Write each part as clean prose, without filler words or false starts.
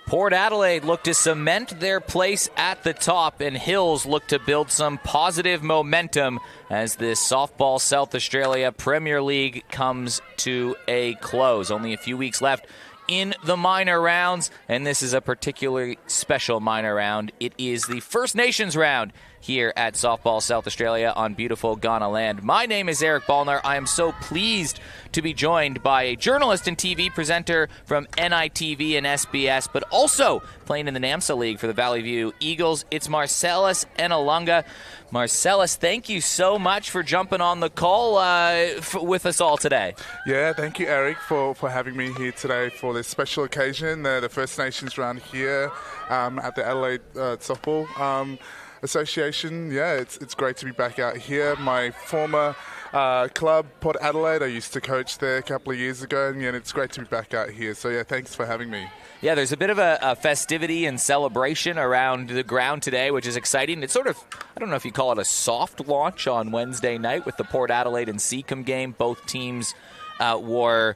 Port Adelaide look to cement their place at the top, and Hills look to build some positive momentum as this Softball South Australia Premier League comes to a close. Only a few weeks left in the minor rounds, and this is a particularly special minor round. It is the First Nations round here at Softball South Australia on beautiful Ghana land. My name is Eric Ballner. I am so pleased to be joined by a journalist and TV presenter from NITV and SBS, but also playing in the NAMSA League for the Valley View Eagles. It's Marcellus Enalunga. Marcellus, thank you so much for jumping on the call with us all today. Yeah, thank you, Eric, for having me here today for this special occasion, the First Nations round here at the Adelaide Softball Association. Yeah, it's great to be back out here. My former club, Port Adelaide, I used to coach there a couple of years ago, and it's great to be back out here. So yeah, thanks for having me. Yeah, there's a bit of a festivity and celebration around the ground today, which is exciting. It's sort of, I don't know if you call it a soft launch on Wednesday night with the Port Adelaide and Seacombe game. Both teams wore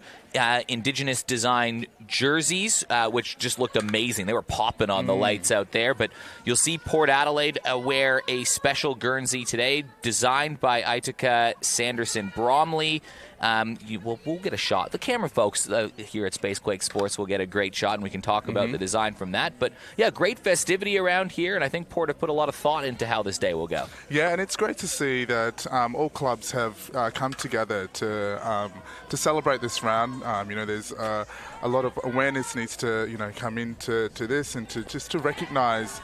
Indigenous design jerseys, which just looked amazing. They were popping on the lights out there. But you'll see Port Adelaide wear a special Guernsey today, designed by Itica Sanderson Bromley. We'll get a shot. The camera folks here at Spacequake Sports will get a great shot, and we can talk about the design from that. But yeah, great festivity around here, and I think Port have put a lot of thought into how this day will go. Yeah, and it's great to see that all clubs have come together to celebrate this round. There's a lot of awareness needs to come into this, and to recognise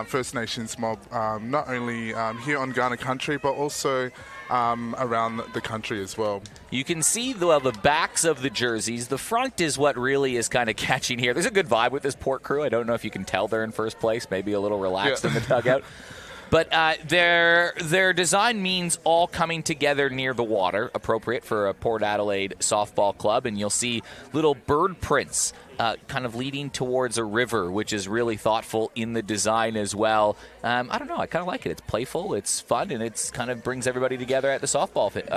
First Nations mob, not only here on Ghana country, but also around the country as well. You can see the backs of the jerseys. The front is what really is kind of catching here. There's a good vibe with this Port crew. I don't know if you can tell they're in first place, maybe a little relaxed in the dugout. But their design means all coming together near the water, appropriate for a Port Adelaide softball club. And you'll see little bird prints kind of leading towards a river, which is really thoughtful in the design as well. I don't know. I kind of like it. It's playful, it's fun, and it's kind of brings everybody together at the softball field.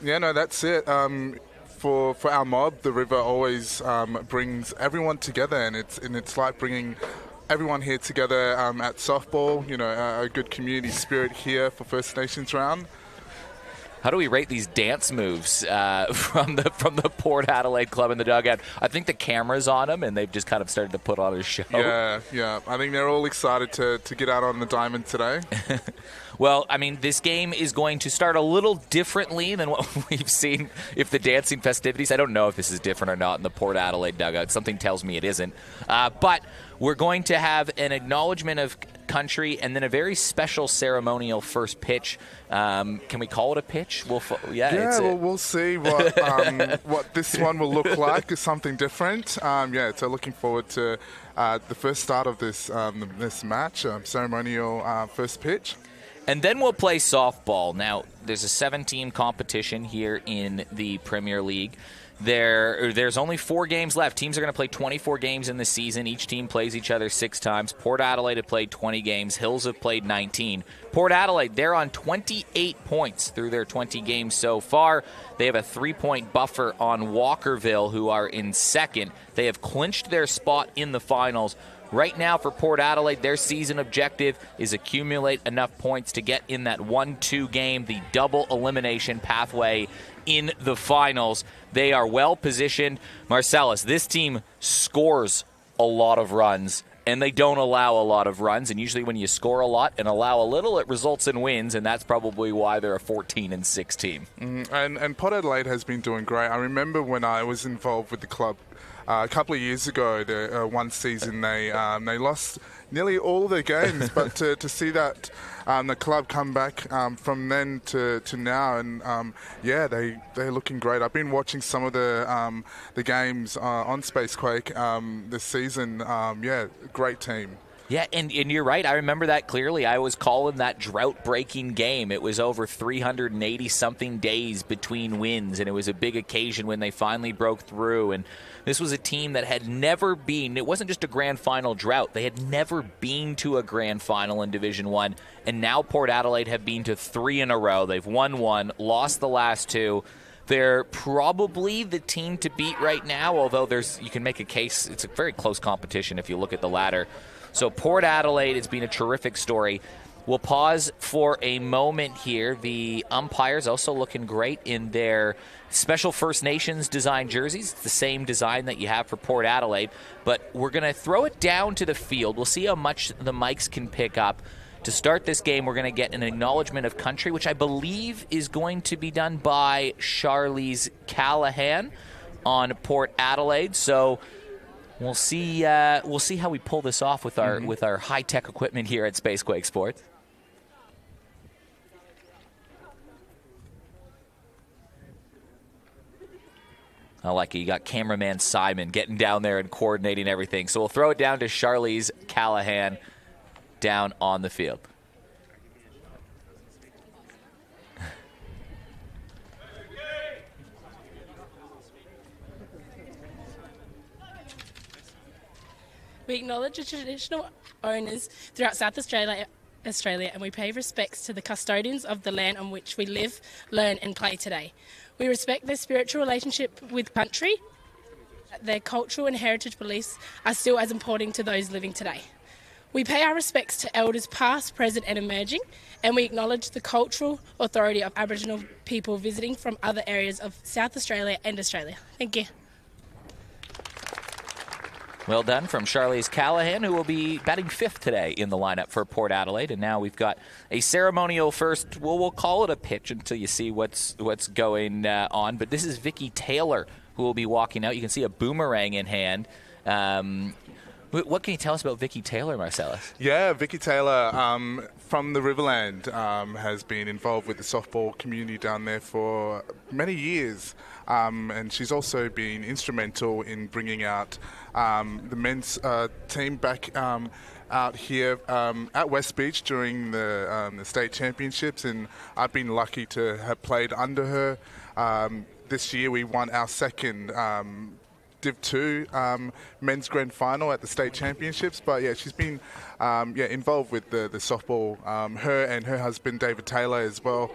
Yeah, no, that's it. For our mob, the river always brings everyone together, and it's like bringing everyone here together at softball. A good community spirit here for First Nations round. How do we rate these dance moves from the Port Adelaide club in the dugout? I think the camera's on them, and they've just kind of started to put on a show. Yeah. I think they're all excited to get out on the diamond today. Well, I mean, this game is going to start a little differently than what we've seen if the dancing festivities. I don't know if this is different or not in the Port Adelaide dugout. Something tells me it isn't. But we're going to have an acknowledgement of country and then a very special ceremonial first pitch. Can we call it a pitch? We'll see what this one will look like. Is something different. So looking forward to the first start of this match, ceremonial first pitch. And then we'll play softball. Now, there's a 7-team competition here in the Premier League. There's only 4 games left. Teams are going to play 24 games in the season. Each team plays each other 6 times. Port Adelaide have played 20 games. Hills have played 19. Port Adelaide, they're on 28 points through their 20 games so far. They have a 3-point buffer on Walkerville, who are in second. They have clinched their spot in the finals. Right now for Port Adelaide, their season objective is accumulate enough points to get in that 1-2 game, the double elimination pathway in the finals. They are well positioned. Marcellus, this team scores a lot of runs, and they don't allow a lot of runs. And usually when you score a lot and allow a little, it results in wins, and that's probably why they're a 14-6 team. And Port Adelaide has been doing great. I remember when I was involved with the club a couple of years ago, one season they lost nearly all their games, but to see that the club come back from then to now, and they're looking great. I've been watching some of the games on Spacequake this season. Great team. Yeah, and you're right. I remember that clearly. I was calling that drought-breaking game. It was over 380-something days between wins, and it was a big occasion when they finally broke through. And this was a team that had never been, it wasn't just a grand final drought. They had never been to a grand final in Division I, and now Port Adelaide have been to 3 in a row. They've won 1, lost the last 2. They're probably the team to beat right now, although you can make a case. It's a very close competition if you look at the ladder. So Port Adelaide has been a terrific story. We'll pause for a moment here. The umpires also looking great in their special First Nations design jerseys. It's the same design that you have for Port Adelaide, but we're going to throw it down to the field. We'll see how much the mics can pick up. To start this game, we're going to get an acknowledgement of country, which I believe is going to be done by Charlize Callahan on Port Adelaide. So we'll see how we pull this off with our high-tech equipment here at Spacequake Sports. I like it. You got cameraman Simon getting down there and coordinating everything. So we'll throw it down to Charlize Callahan down on the field. We acknowledge the traditional owners throughout South Australia, and we pay respects to the custodians of the land on which we live, learn and play today. We respect their spiritual relationship with country. Their cultural and heritage beliefs are still as important to those living today. We pay our respects to elders past, present and emerging, and we acknowledge the cultural authority of Aboriginal people visiting from other areas of South Australia and Australia. Thank you. Well done from Charlize Callahan, who will be batting fifth today in the lineup for Port Adelaide. And now we've got a ceremonial first. Well, we'll call it a pitch until you see what's going on. But this is Vicky Taylor who will be walking out. You can see a boomerang in hand. What can you tell us about Vicky Taylor, Marcellus? Yeah, Vicky Taylor from the Riverland has been involved with the softball community down there for many years. And she's also been instrumental in bringing out the men's team back out here at West Beach during the state championships. And I've been lucky to have played under her. This year we won our second Div 2 men's grand final at the state championships. But yeah, she's been involved with the softball. Her and her husband David Taylor as well.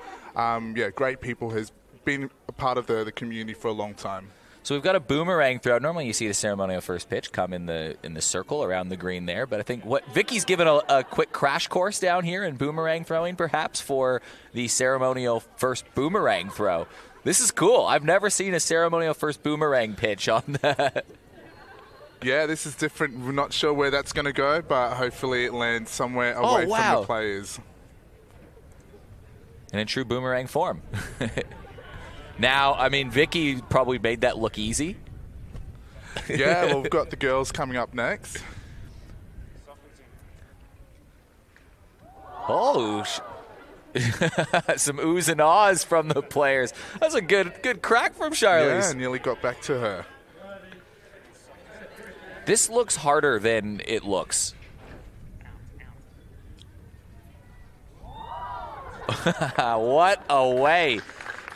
Great people, has been a part of the community for a long time. So we've got a boomerang throw. Normally you see the ceremonial first pitch come in the circle around the green there, but I think Vicky's given a quick crash course down here in boomerang throwing, perhaps, for the ceremonial first boomerang throw. This is cool. I've never seen a ceremonial first boomerang pitch on that. Yeah, this is different. We're not sure where that's going to go, but hopefully it lands somewhere away from the players. And in true boomerang form. Now, I mean, Vicky probably made that look easy. Yeah, well, we've got the girls coming up next. Oh, some oohs and ahs from the players. That's a good crack from Charlize. Yeah, nearly got back to her. This looks harder than it looks. What a way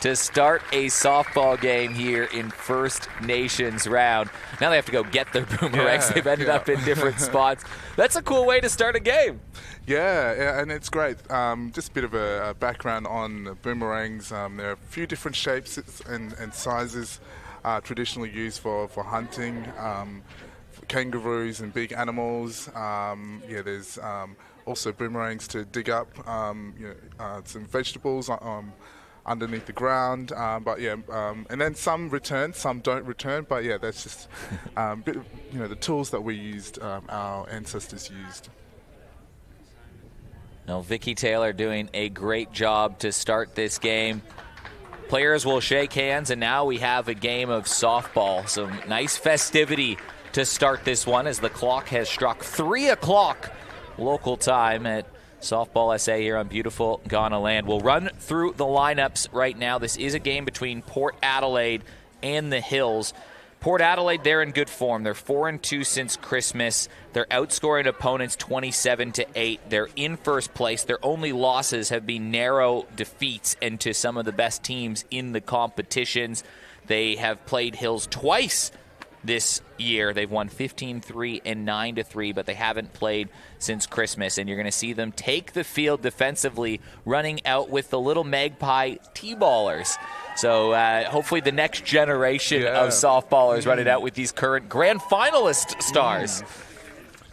to start a softball game here in First Nations round. Now they have to go get their boomerangs. They've ended up in different spots. That's a cool way to start a game. Yeah, and it's great. Just a bit of a background on boomerangs. There are a few different shapes and sizes traditionally used for hunting, for kangaroos and big animals. There's also boomerangs to dig up some vegetables underneath the ground, and then some return, some don't return. But yeah, that's just the tools that we used, our ancestors used. Now, Vicky Taylor doing a great job to start this game. Players will shake hands, and now we have a game of softball. Some nice festivity to start this one as the clock has struck 3 o'clock local time at Softball SA here on beautiful Ghana land. We'll run through the lineups right now. This is a game between Port Adelaide and the Hills. Port Adelaide, they're in good form. They're 4-2 since Christmas. They're outscoring opponents 27-8. They're in first place. Their only losses have been narrow defeats and to some of the best teams in the competitions. They have played Hills twice this year. They've won 15-3 and 9-3, but they haven't played since Christmas. And you're going to see them take the field defensively, running out with the little Magpie T-ballers. So hopefully the next generation of softballers running out with these current grand finalist stars.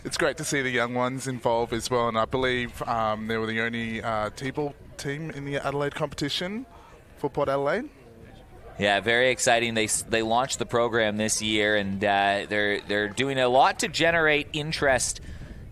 It's great to see the young ones involved as well, and I believe they were the only T-ball team in the Adelaide competition for Port Adelaide. Yeah, very exciting. They launched the program this year, and they're doing a lot to generate interest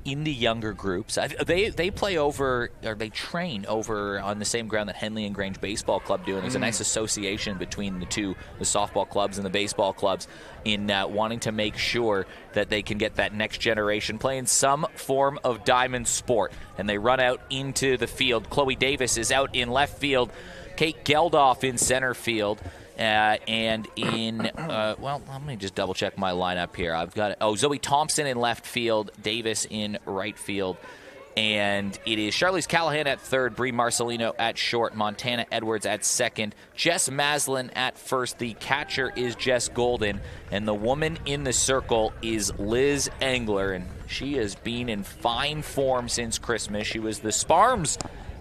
in the younger groups. They play over, or they train over on the same ground that Henley and Grange Baseball Club do, and there's a nice association between the two, the softball clubs and the baseball clubs, in wanting to make sure that they can get that next generation playing some form of diamond sport. And they run out into the field. Chloe Davis is out in left field, Kate Geldof in center field. And in, well, let me just double check my lineup here. I've got, Zoe Thompson in left field, Davis in right field. And it is Charlize Callahan at third, Brie Marcelino at short, Montana Edwards at second, Jess Maslin at first. The catcher is Jess Golden, and the woman in the circle is Liz Engler. And she has been in fine form since Christmas. She was the Sparms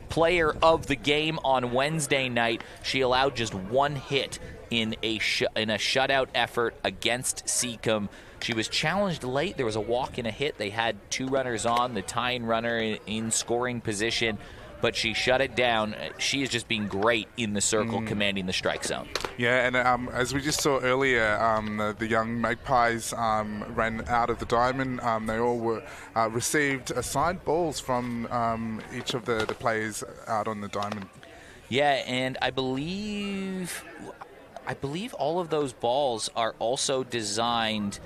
player of the game on Wednesday night. She allowed just one hit in a shutout effort against Seacombe. She was challenged late. There was a walk and a hit. They had two runners on, the tying runner in scoring position, but she shut it down. She is just being great in the circle, commanding the strike zone. Yeah, and as we just saw earlier, the young Magpies ran out of the diamond. They all were received assigned balls from each of the players out on the diamond. Yeah, and I believe all of those balls are also designed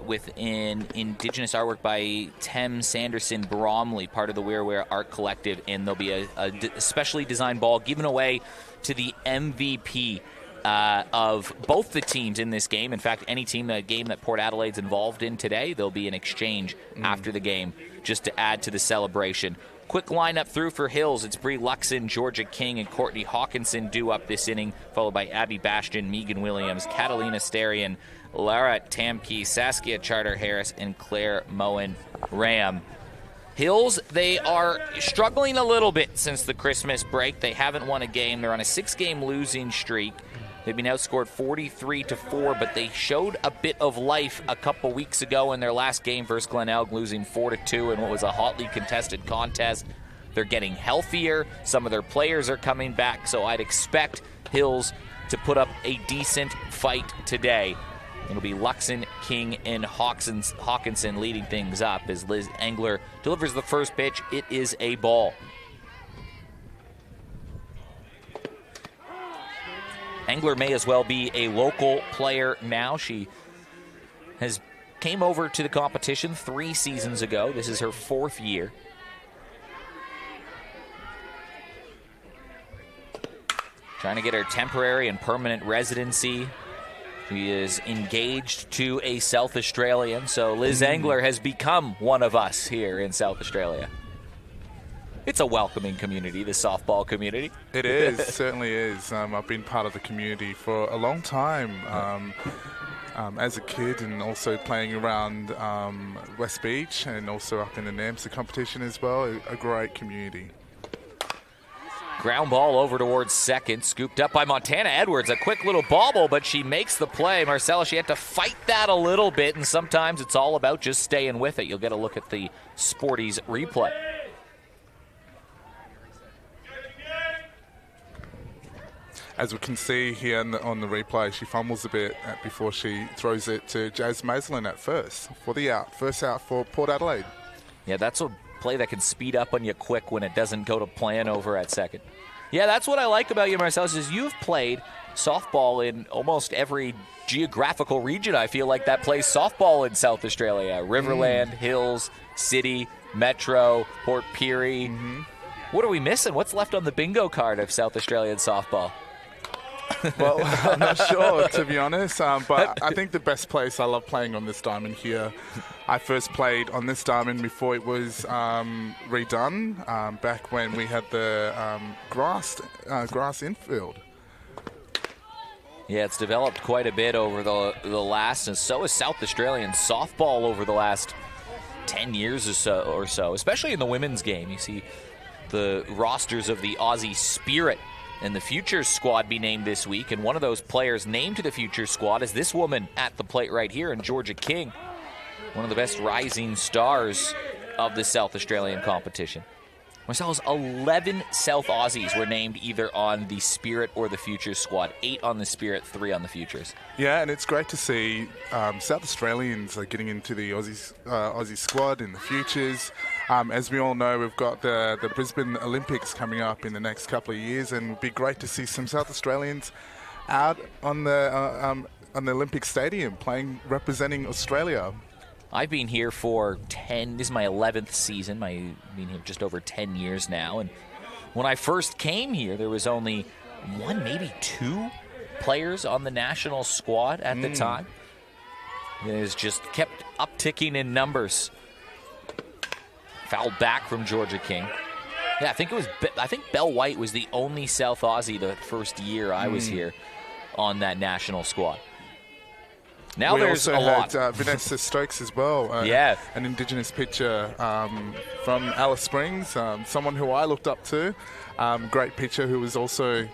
with an Indigenous artwork by Tem Sanderson Bromley, part of the Weir Art Collective, and there'll be a specially designed ball given away to the MVP of both the teams in this game. In fact, any game that Port Adelaide's involved in today, there'll be an exchange after the game just to add to the celebration. Quick lineup through for Hills. It's Brie Luxon, Georgia King, and Courtney Hawkinson due up this inning, followed by Abby Bastion, Megan Williams, Catalina Starion, Lara Tamke, Saskia Charter-Harris, and Claire Moen-Ram. Hills, they are struggling a little bit since the Christmas break. They haven't won a game. They're on a 6-game losing streak. They've been outscored 43-4, but they showed a bit of life a couple weeks ago in their last game versus Glenelg, losing 4-2 in what was a hotly contested contest. They're getting healthier. Some of their players are coming back, so I'd expect Hills to put up a decent fight today. It'll be Luxon, King, and Hawkinson leading things up as Liz Engler delivers the first pitch. It is a ball. Engler may as well be a local player now. She came over to the competition 3 seasons ago. This is her 4th year. Trying to get her temporary and permanent residency. She is engaged to a South Australian, so Liz Engler has become one of us here in South Australia. It's a welcoming community, the softball community. It is, certainly is. I've been part of the community for a long time as a kid, and also playing around West Beach and also up in the NAMSA competition as well. A great community. Ground ball over towards second, scooped up by Montana Edwards. A quick little bobble, but she makes the play. Marcella, she had to fight that a little bit, and sometimes it's all about just staying with it. You'll get a look at the Sporties replay. As we can see here on the replay, she fumbles a bit before she throws it to Jazz Maslin at first for the out. First out for Port Adelaide. Yeah, that's a play that can speed up on you quick when it doesn't go to plan over at second. Yeah, that's what I like about you, Marcellus, is you've played softball in almost every geographical region. I feel like that plays softball in South Australia. Riverland, Hills, City, Metro, Port Pirie. What are we missing? What's left on the bingo card of South Australian softball? Well, I'm not sure, to be honest, but I think the best place, I love playing on this diamond here. I first played on this diamond before it was redone, back when we had the grass infield. Yeah, it's developed quite a bit over the last, and so has South Australian softball over the last 10 years or so, especially in the women's game. You see the rosters of the Aussie Spirit and the Futures squad be named this week, and one of those players named to the Futures squad is this woman at the plate right here, and Georgia King, one of the best rising stars of the South Australian competition. Marcelo's 11 South Aussies were named either on the Spirit or the Futures squad. 8 on the Spirit, 3 on the Futures. Yeah, and it's great to see South Australians are getting into the Aussie squad in the Futures. As we all know, we've got the Brisbane Olympics coming up in the next couple of years, and it'd be great to see some South Australians out on the Olympic Stadium representing Australia. I've been here for this is my 11th season. I've been here just over 10 years now. And when I first came here, there was only 1, maybe 2 players on the national squad at the time. It has just kept upticking in numbers. Fouled back from Georgia King. Yeah, I think Belle White was the only South Aussie the first year I was here on that national squad. Now we there's also a lot. had Vanessa Stokes as well. An Indigenous pitcher from Alice Springs, someone who I looked up to. Great pitcher who was also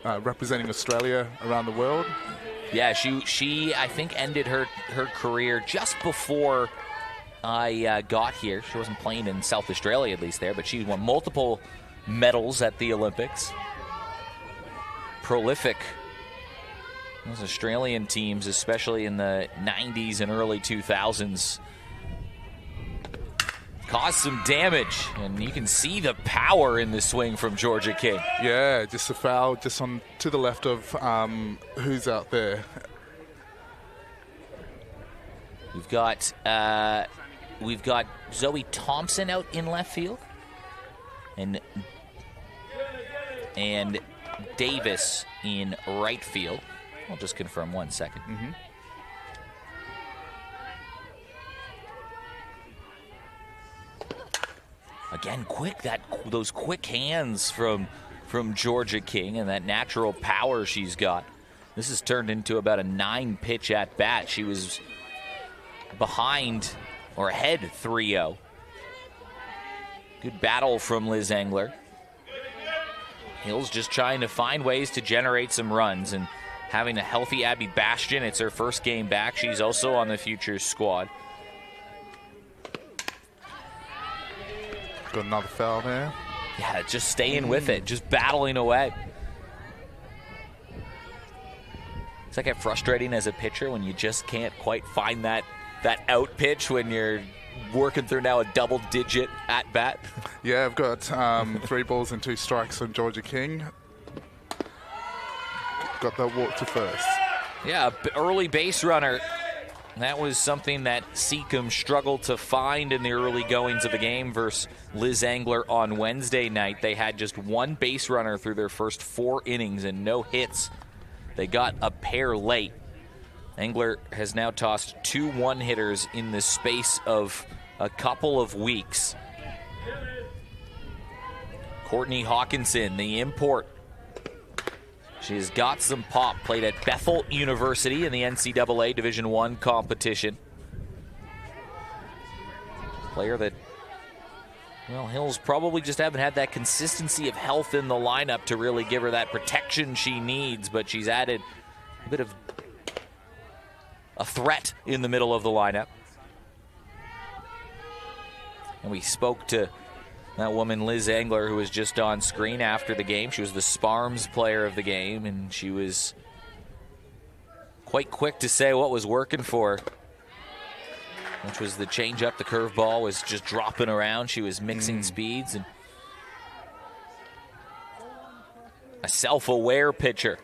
representing Australia around the world. Yeah, she I think ended her career just before I got here. She wasn't playing in South Australia, at least there, but she won multiple medals at the Olympics. Prolific. Those Australian teams, especially in the 90s and early 2000s, caused some damage, and you can see the power in the swing from Georgia King. Yeah, just a foul just on to the left of who's out there. We've got Zoe Thompson out in left field, and Davis in right field. I'll just confirm 1 second. Again, quick, those quick hands from Georgia King and that natural power she's got. This has turned into about a 9-pitch at bat. She was behind or ahead 3-0. Good battle from Liz Engler. Hills just trying to find ways to generate some runs, and having a healthy Abby Bastian, it's her first game back. She's also on the Futures squad. Got another foul there. Yeah, just staying with it, just battling away. It's like frustrating as a pitcher when you just can't quite find that out pitch when you're working through now a double-digit at-bat. Yeah, I've got 3 balls and 2 strikes on Georgia King. Got that walk to first. Yeah, early base runner. That was something that Seacombe struggled to find in the early goings of the game versus Liz Engler on Wednesday night. They had just 1 base runner through their first 4 innings and no hits. They got a pair late. Engler has now tossed 2 one-hitters in the space of a couple of weeks. Courtney Hawkinson, the import. She's got some pop. Played at Bethel University in the NCAA Division I competition. Player that, well, Hills probably just haven't had that consistency of health in the lineup to really give her that protection she needs, but she's added a bit of a threat in the middle of the lineup. And we spoke to that woman, Liz Engler, who was just on screen after the game. She was the Sparms player of the game, and she was quite quick to say what was working for her, which was the changeup. The curveball was just dropping around. She was mixing speeds, and a self-aware pitcher.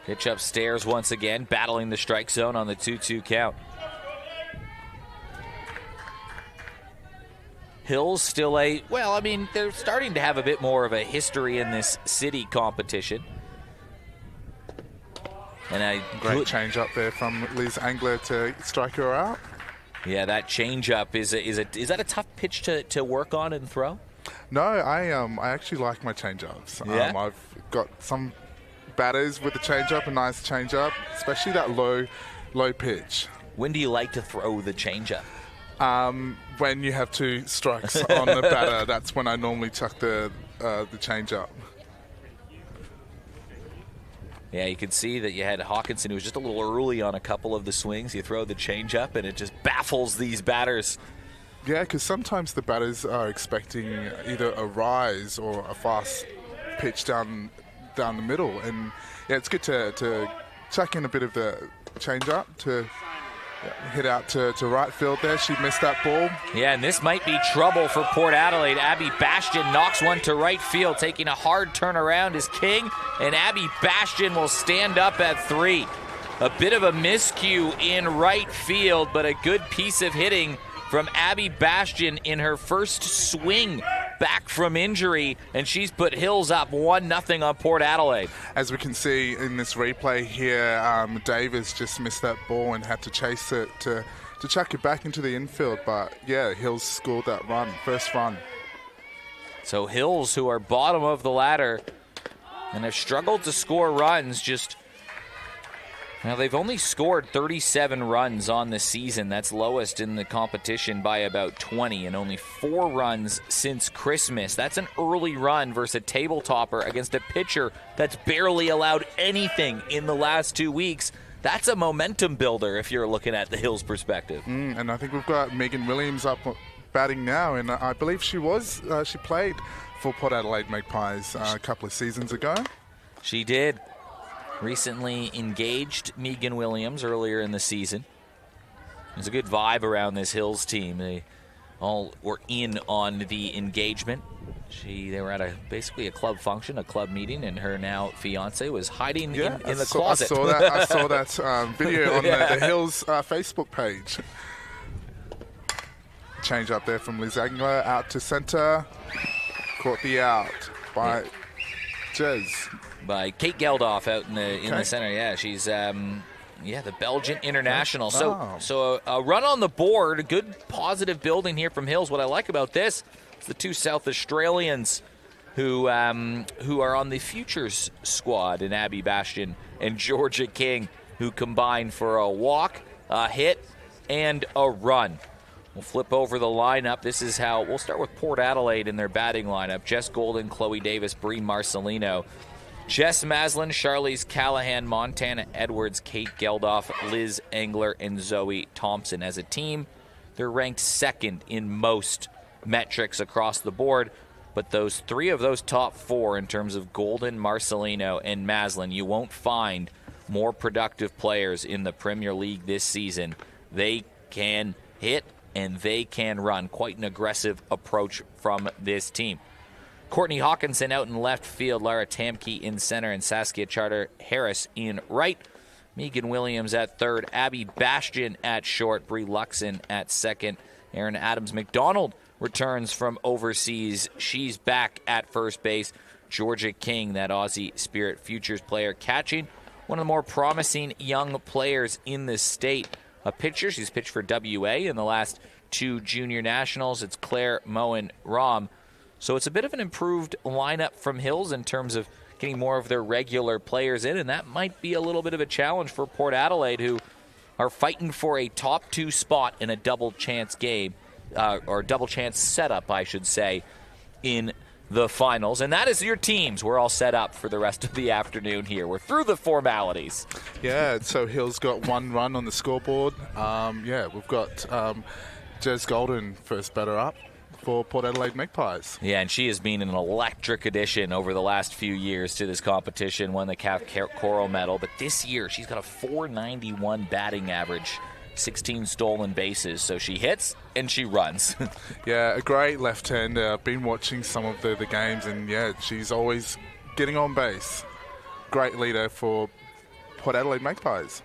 Pitch upstairs once again, battling the strike zone on the 2-2 count. Hills still well, I mean, they're starting to have a bit more of a history in this city competition. And great change up there from Liz Engler to strike her out. Yeah, that changeup is that a tough pitch to work on and throw? No, I actually like my changeups. Yeah? I've got some batters with the changeup, a nice changeup, especially that low pitch. When do you like to throw the changeup? When you have 2 strikes on the batter, that's when I normally chuck the changeup. Yeah, you could see that you had Hawkinson, who was just a little early on a couple of the swings. You throw the changeup, and it just baffles these batters. Yeah, because sometimes the batters are expecting either a rise or a fast pitch down the middle, and yeah, it's good to chuck in a bit of the changeup to hit out to right field there. She missed that ball. Yeah, and this might be trouble for Port Adelaide. Abby Bastion knocks one to right field, taking a hard turn around is King, and Abby Bastion will stand up at 3. A bit of a miscue in right field, but a good piece of hitting from Abby Bastion in her first swing back from injury, and she's put Hills up 1-0 on Port Adelaide. As we can see in this replay here, Davis just missed that ball and had to chase it to chuck it back into the infield. But yeah, Hills scored that first run. So Hills, who are bottom of the ladder and have struggled to score runs, now, they've only scored 37 runs on the season. That's lowest in the competition by about 20, and only 4 runs since Christmas. That's an early run versus a table topper against a pitcher that's barely allowed anything in the last 2 weeks. That's a momentum builder if you're looking at the Hills perspective. And I think we've got Megan Williams up batting now, and I believe she played for Port Adelaide Magpies a couple of seasons ago. She did. Recently engaged Megan Williams earlier in the season. There's a good vibe around this Hills team. They all were in on the engagement. They were at basically a club function, a club meeting, and her now fiance was hiding in the closet. I saw that video on the Hills Facebook page. Change up there from Liz Angler out to centre. Caught the out by Jez. By Kate Geldof out in the center. Yeah, she's the Belgian international. So a run on the board, a good positive building here from Hills. What I like about this is the 2 South Australians who are on the Futures squad, in Abby Bastion and Georgia King, who combined for a walk, a hit, and a run. We'll flip over the lineup. This is how we'll start with Port Adelaide in their batting lineup. Jess Golden, Chloe Davis, Bree Marcelino, Jess Maslin, Charlize Callahan, Montana Edwards, Kate Geldof, Liz Engler, and Zoe Thompson. As a team, they're ranked 2nd in most metrics across the board, but 3 of those top 4 in terms of Golden, Marcelino, and Maslin, you won't find more productive players in the Premier League this season. They can hit and they can run. Quite an aggressive approach from this team. Courtney Hawkinson out in left field, Lara Tamke in center, and Saskia Charter-Harris in right. Megan Williams at third, Abby Bastion at short, Brie Luxon at second. Erin Adams-McDonald returns from overseas. She's back at first base. Georgia King, that Aussie Spirit Futures player, catching. One of the more promising young players in the state. A pitcher, she's pitched for WA in the last 2 junior nationals. It's Claire Moen-Rom. So it's a bit of an improved lineup from Hills in terms of getting more of their regular players in, and that might be a little bit of a challenge for Port Adelaide, who are fighting for a top 2 spot in a double chance game, or double chance setup, I should say, in the finals. And that is your teams. We're all set up for the rest of the afternoon here. We're through the formalities. Yeah, so Hills got 1 run on the scoreboard. We've got Jez Golden first batter up for Port Adelaide Magpies. Yeah, and she has been an electric addition over the last few years to this competition, won the CAF Coral medal, but this year she's got a .491 batting average, 16 stolen bases, so she hits and she runs. Yeah, a great left-hander. I've been watching some of the games, and yeah, she's always getting on base. Great leader for Port Adelaide Magpies.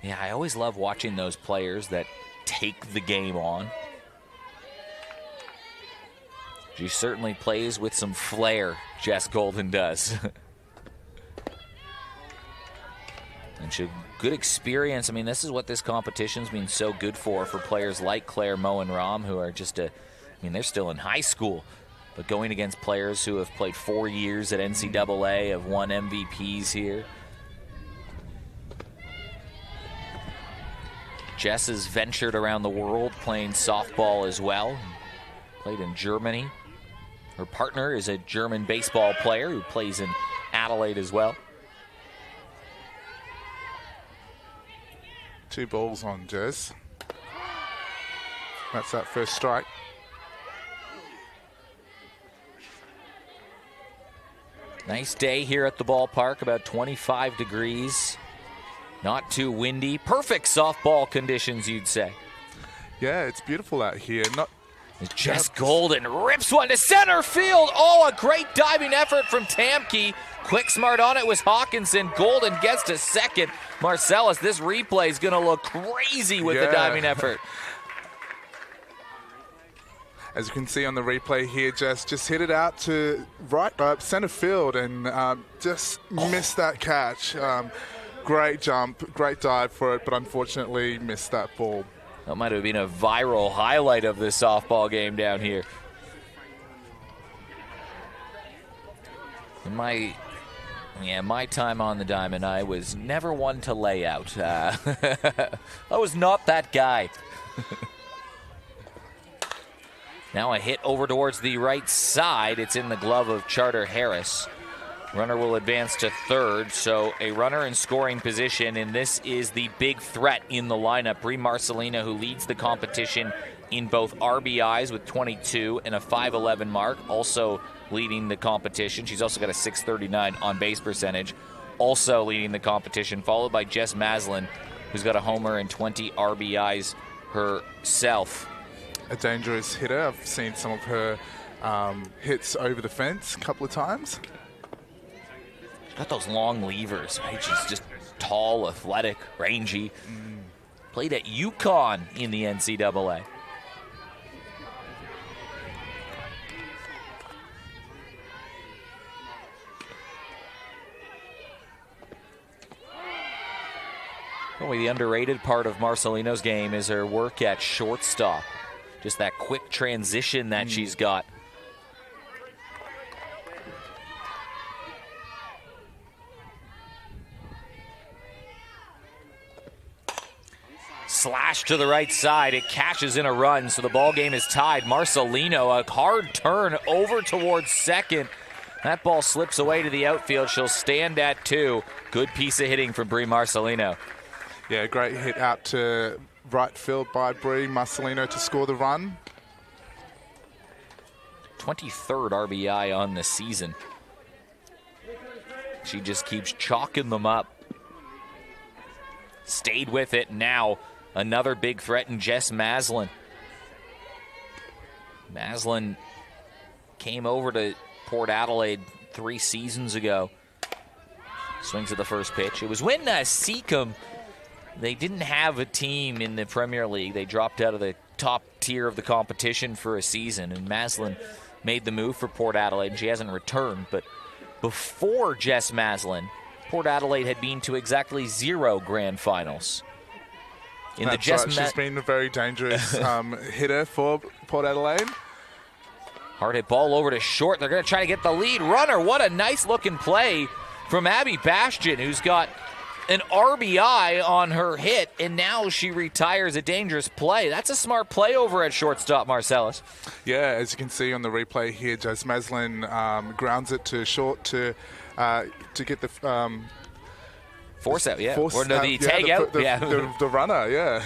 Yeah, I always love watching those players that take the game on. She certainly plays with some flair, Jess Golden does. And good experience. I mean, this is what this competition's been so good for players like Claire, Mo, and Rom, who are just they're still in high school, but going against players who have played 4 years at NCAA, have won MVPs here. Jess has ventured around the world playing softball as well. Played in Germany. Her partner is a German baseball player who plays in Adelaide as well. 2 balls on Jess. That's that first strike. Nice day here at the ballpark, about 25 degrees. Not too windy. Perfect softball conditions, you'd say. Yeah, it's beautiful out here. Jess Golden rips one to center field. Oh, a great diving effort from Tamke. Quick smart on it was Hawkinson. Golden gets to second. Marcellus, this replay is going to look crazy with the diving effort. As you can see on the replay here, Jess just hit it out to center field and just missed that catch. Great jump, great dive for it, but unfortunately missed that ball. That might have been a viral highlight of this softball game down here. In my time on the diamond, I was never one to lay out. I was not that guy. Now a hit over towards the right side. It's in the glove of Charter Harris. Runner will advance to third, so a runner in scoring position, and this is the big threat in the lineup. Brie Marcelino, who leads the competition in both RBIs with 22 and a 511 mark, also leading the competition. She's also got a 639 on-base percentage, also leading the competition, followed by Jess Maslin, who's got a homer and 20 RBIs herself. A dangerous hitter. I've seen some of her hits over the fence a couple of times. Got those long levers, right? She's just tall, athletic, rangy. Played at UConn in the NCAA. Probably the underrated part of Marcelino's game is her work at shortstop. Just that quick transition that she's got. Slash to the right side. It cashes in a run, so the ball game is tied. Marcelino, a hard turn over towards second. That ball slips away to the outfield. She'll stand at 2. Good piece of hitting from Brie Marcelino. Yeah, great hit out to right field by Brie Marcelino to score the run. 23rd RBI on the season. She just keeps chalking them up. Stayed with it. Now another big threat in Jess Maslin. Maslin came over to Port Adelaide 3 seasons ago. Swings at the first pitch. It was when Seacombe, they didn't have a team in the Premier League. They dropped out of the top tier of the competition for a season, and Maslin made the move for Port Adelaide, and she hasn't returned. But before Jess Maslin, Port Adelaide had been to exactly 0 grand finals. She's been a very dangerous hitter for Port Adelaide. Hard hit ball over to short. They're going to try to get the lead runner. What a nice looking play from Abby Bastian, who's got an RBI on her hit, and now she retires a dangerous play. That's a smart play over at shortstop, Marcellus. Yeah, as you can see on the replay here, Jess Maslin grounds it to short to get the force out, yeah. The tag out. The runner, yeah.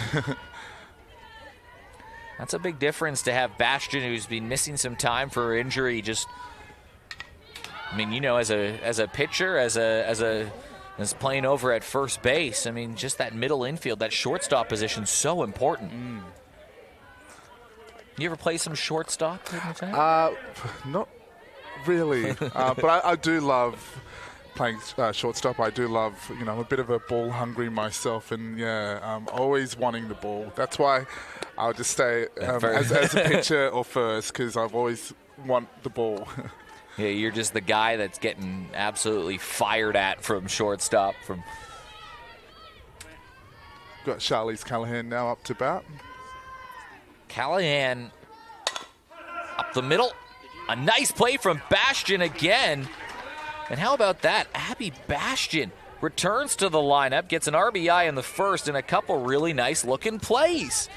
That's a big difference to have Bastian, who's been missing some time for injury. Just, I mean, you know, as a pitcher, as playing over at first base, I mean, just that middle infield, that shortstop position, so important. You ever play some shortstop? Not really, but I do love playing shortstop. I do love, I'm a bit of a ball hungry myself, and I'm always wanting the ball. That's why I'll just stay as a pitcher or first, because I've always want the ball. Yeah, you're just the guy that's getting absolutely fired at from shortstop. got Charlize Callahan now up to bat. Callahan up the middle. A nice play from Bastian again. And how about that? Abby Bastian returns to the lineup, gets an RBI in the first and a couple really nice looking plays.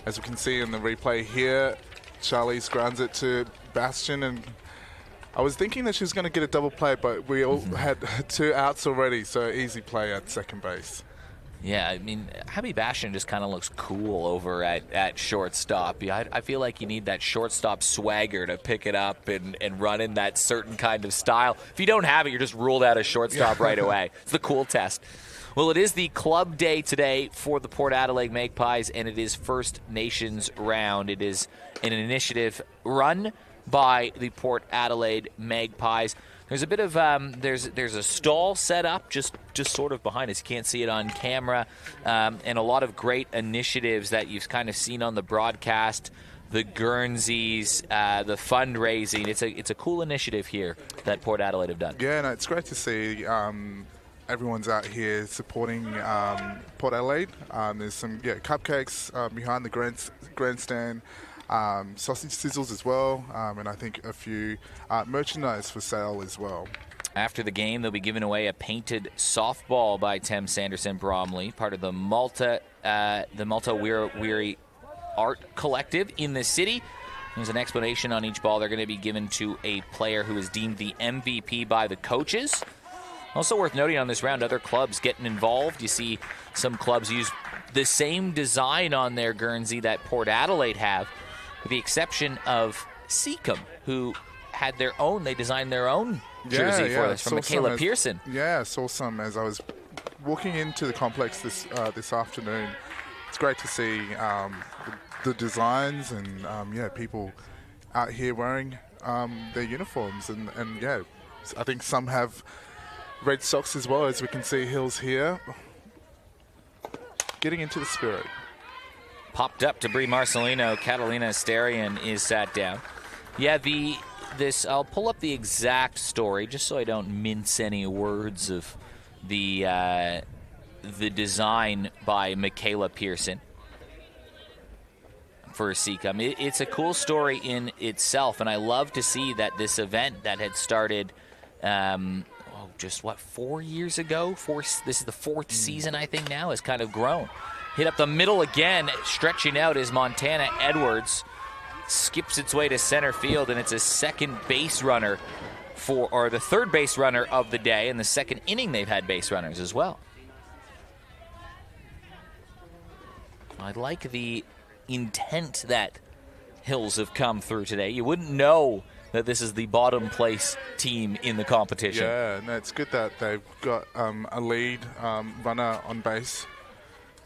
As we can see in the replay here, Charlize grounds it to Bastian, and I was thinking that she was going to get a double play, but we all had 2 outs already, so easy play at second base. Yeah, I mean, Abby Bastian just kind of looks cool over at shortstop. Yeah, I feel like you need that shortstop swagger to pick it up and run in that certain kind of style. If you don't have it, you're just ruled out as shortstop right away. It's the cool test. Well, it is the club day today for the Port Adelaide Magpies, and it is First Nations round. It is an initiative run by the Port Adelaide Magpies. There's a bit of there's a stall set up just sort of behind us. You can't see it on camera, and a lot of great initiatives that you've kind of seen on the broadcast. The Guernseys, the fundraising. It's a cool initiative here that Port Adelaide have done. Yeah, no, it's great to see. Everyone's out here supporting Port Adelaide. There's some cupcakes behind the grandstand. Sausage sizzles as well, and I think a few merchandise for sale as well. After the game, they'll be giving away a painted softball by Tim Sanderson Bromley, part of the Malta Weary Art Collective in the city. There's an explanation on each ball. They're going to be given to a player who is deemed the MVP by the coaches. Also worth noting on this round, other clubs getting involved. You see some clubs use the same design on their Guernsey that Port Adelaide have, with the exception of Seacombe, who had their own. They designed their own jersey for us from Michaela Pearson. Yeah, I saw some as I was walking into the complex this afternoon. It's great to see the designs and people out here wearing their uniforms, and I think some have red socks as well, as we can see Hills here. Getting into the spirit. Popped up to Brie Marcelino. Catalina Asterian is sat down. Yeah, I'll pull up the exact story just so I don't mince any words of the design by Michaela Pearson for Seacombe. It's a cool story in itself, and I love to see that this event that had started 4 years ago? This is the 4th season, I think, now, has kind of grown. Hit up the middle again, stretching out is Montana Edwards. Skips its way to center field, and it's a second base runner the third base runner of the day. In the second inning, they've had base runners as well. I like the intent that Hills have come through today. You wouldn't know that this is the bottom place team in the competition. Yeah, no, it's good that they've got a lead runner on base.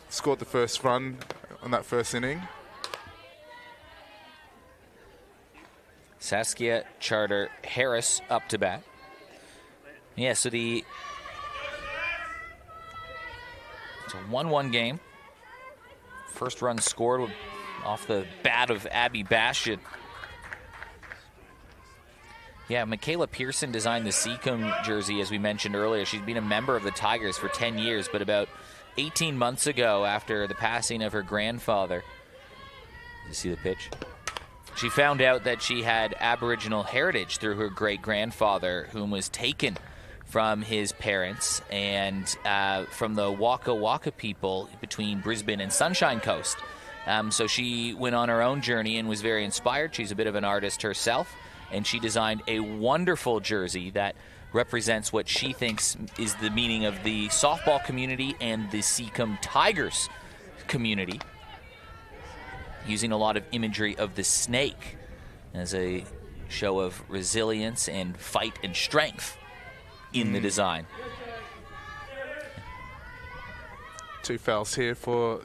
Scored the first run on that first inning. Saskia Charter Harris up to bat. Yeah, so it's a 1-1 game. First run scored off the bat of Abby Bastian. Yeah, Michaela Pearson designed the Seacombe jersey, as we mentioned earlier. She's been a member of the Tigers for 10 years, but about 18 months ago, after the passing of her grandfather, you see the pitch? She found out that she had Aboriginal heritage through her great-grandfather, whom was taken from his parents and from the Waka Waka people between Brisbane and Sunshine Coast. So she went on her own journey and was very inspired. She's a bit of an artist herself, and she designed a wonderful jersey that represents what she thinks is the meaning of the softball community and the Seacombe Tigers community, using a lot of imagery of the snake as a show of resilience and fight and strength in the design. 2 fouls here for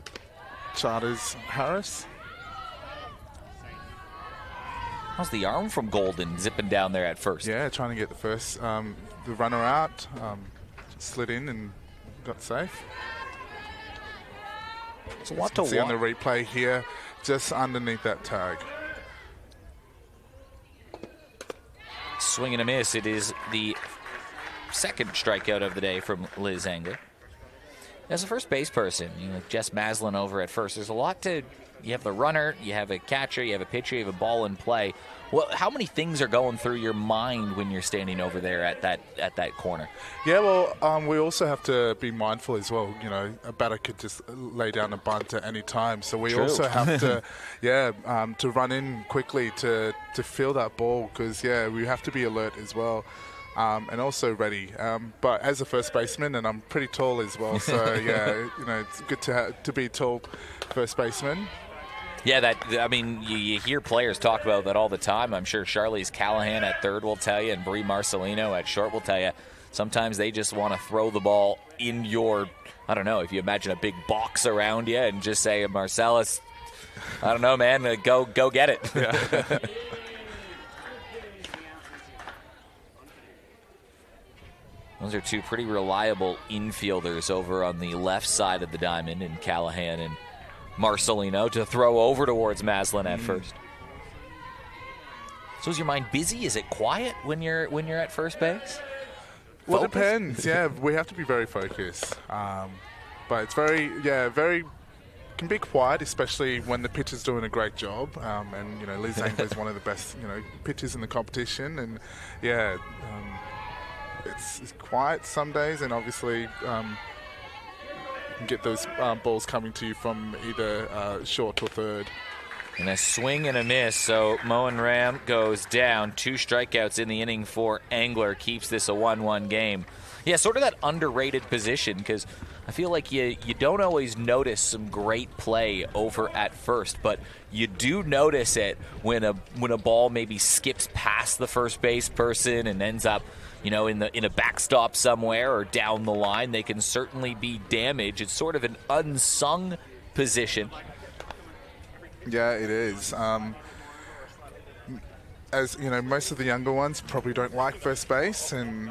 Charters Harris. How's the arm from Golden zipping down there at first? Yeah, trying to get the first, the runner out. Slid in and got safe. It's a lot to watch. See on the replay here, just underneath that tag. Swing and a miss. It is the second strikeout of the day from Liz Angler. As a first base person, Jess Maslin over at first, there's a lot to. You have the runner, you have a catcher, you have a pitcher, you have a ball in play. Well, how many things are going through your mind when you're standing over there at that corner? Yeah, well, we also have to be mindful as well. A batter could just lay down a bunt at any time, so we also have to, to run in quickly to field that ball because we have to be alert as well. And also ready. But as a first baseman, and I'm pretty tall as well, so it's good to be a tall first baseman. Yeah, you hear players talk about that all the time. I'm sure Charlize Callahan at third will tell you, and Brie Marcelino at short will tell you. Sometimes they just want to throw the ball in your, I don't know, if you imagine a big box around you and just say, Marcellus, I don't know, man, go get it. Yeah. Those are two pretty reliable infielders over on the left side of the diamond in Callahan and Marcelino to throw over towards Maslin at first. So is your mind busy? Is it quiet when you're at first base? Well, it depends. Yeah, we have to be very focused. But it's very can be quiet, especially when the pitcher's doing a great job. And Liz Angler is one of the best pitchers in the competition, and it's quiet some days, and obviously you can get those balls coming to you from either short or third. And a swing and a miss, so Moen Ram goes down. 2 strikeouts in the inning for Angler, keeps this a 1-1 game. Yeah, sort of that underrated position, because I feel like you don't always notice some great play over at first, but you do notice it when a ball maybe skips past the first base person and ends up in a backstop somewhere or down the line. They can certainly be damaged. It's sort of an unsung position. Yeah, it is. As most of the younger ones probably don't like first base, and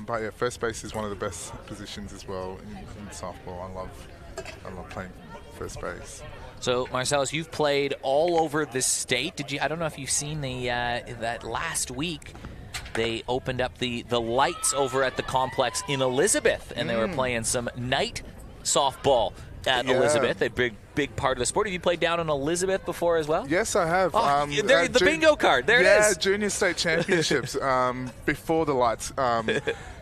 but first base is one of the best positions as well in softball. I love playing first base. So, Marcellus, you've played all over the state. I don't know if you've seen that last week. They opened up the lights over at the complex in Elizabeth, and they were playing some night softball at Elizabeth, a big part of the sport. Have you played down in Elizabeth before as well? Yes, I have. The bingo card. There it is. Yeah, junior state championships before the lights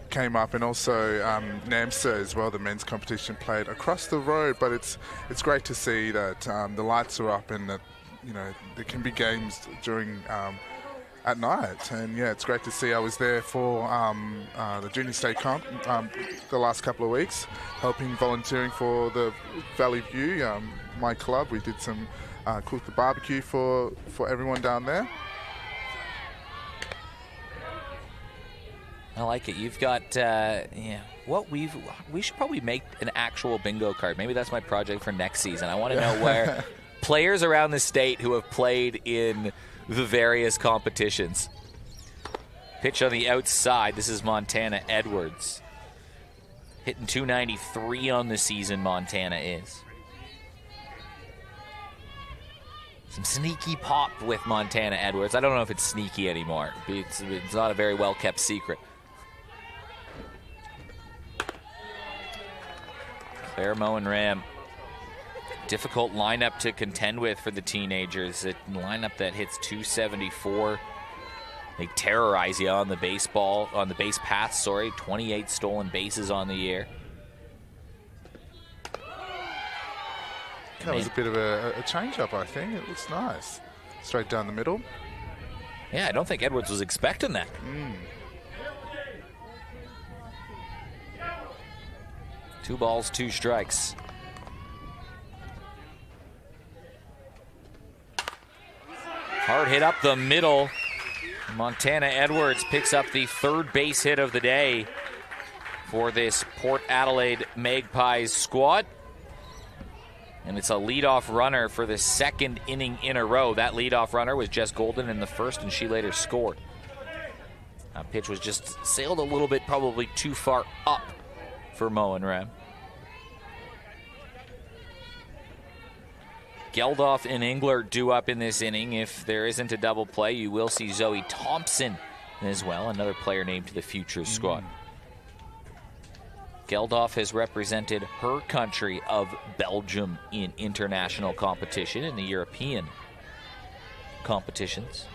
came up, and also NAMSA as well, the men's competition, played across the road. But it's great to see that the lights are up and that there can be games during at night, and it's great to see. I was there for the junior state comp the last couple of weeks, volunteering for the Valley View, my club. We did some cook the barbecue for everyone down there. I like it. You've got we should probably make an actual bingo card. Maybe that's my project for next season. I want to know where players around the state who have played in the various competitions. Pitch on the outside. This is Montana Edwards. Hitting .293 on the season, Montana is. Some sneaky pop with Montana Edwards. I don't know if it's sneaky anymore. It's not a very well-kept secret. Claire Moen Ram. Difficult lineup to contend with for the teenagers. A lineup that hits .274. They terrorize you on the base path. 28 stolen bases on the year. That was a bit of a change-up, I think. It looks nice. Straight down the middle. Yeah, I don't think Edwards was expecting that. 2 balls, 2 strikes. Hard hit up the middle. Montana Edwards picks up the 3rd base hit of the day for this Port Adelaide Magpies squad. And it's a leadoff runner for the 2nd inning in a row. That leadoff runner was Jess Golden in the 1st, and she later scored. That pitch was just sailed a little bit, probably too far up for Moen Ram. Geldof and Engler due up in this inning. If there isn't a double play, you will see Zoe Thompson as well, another player named to the Futures squad. Geldof has represented her country of Belgium in international competition, in the European competitions.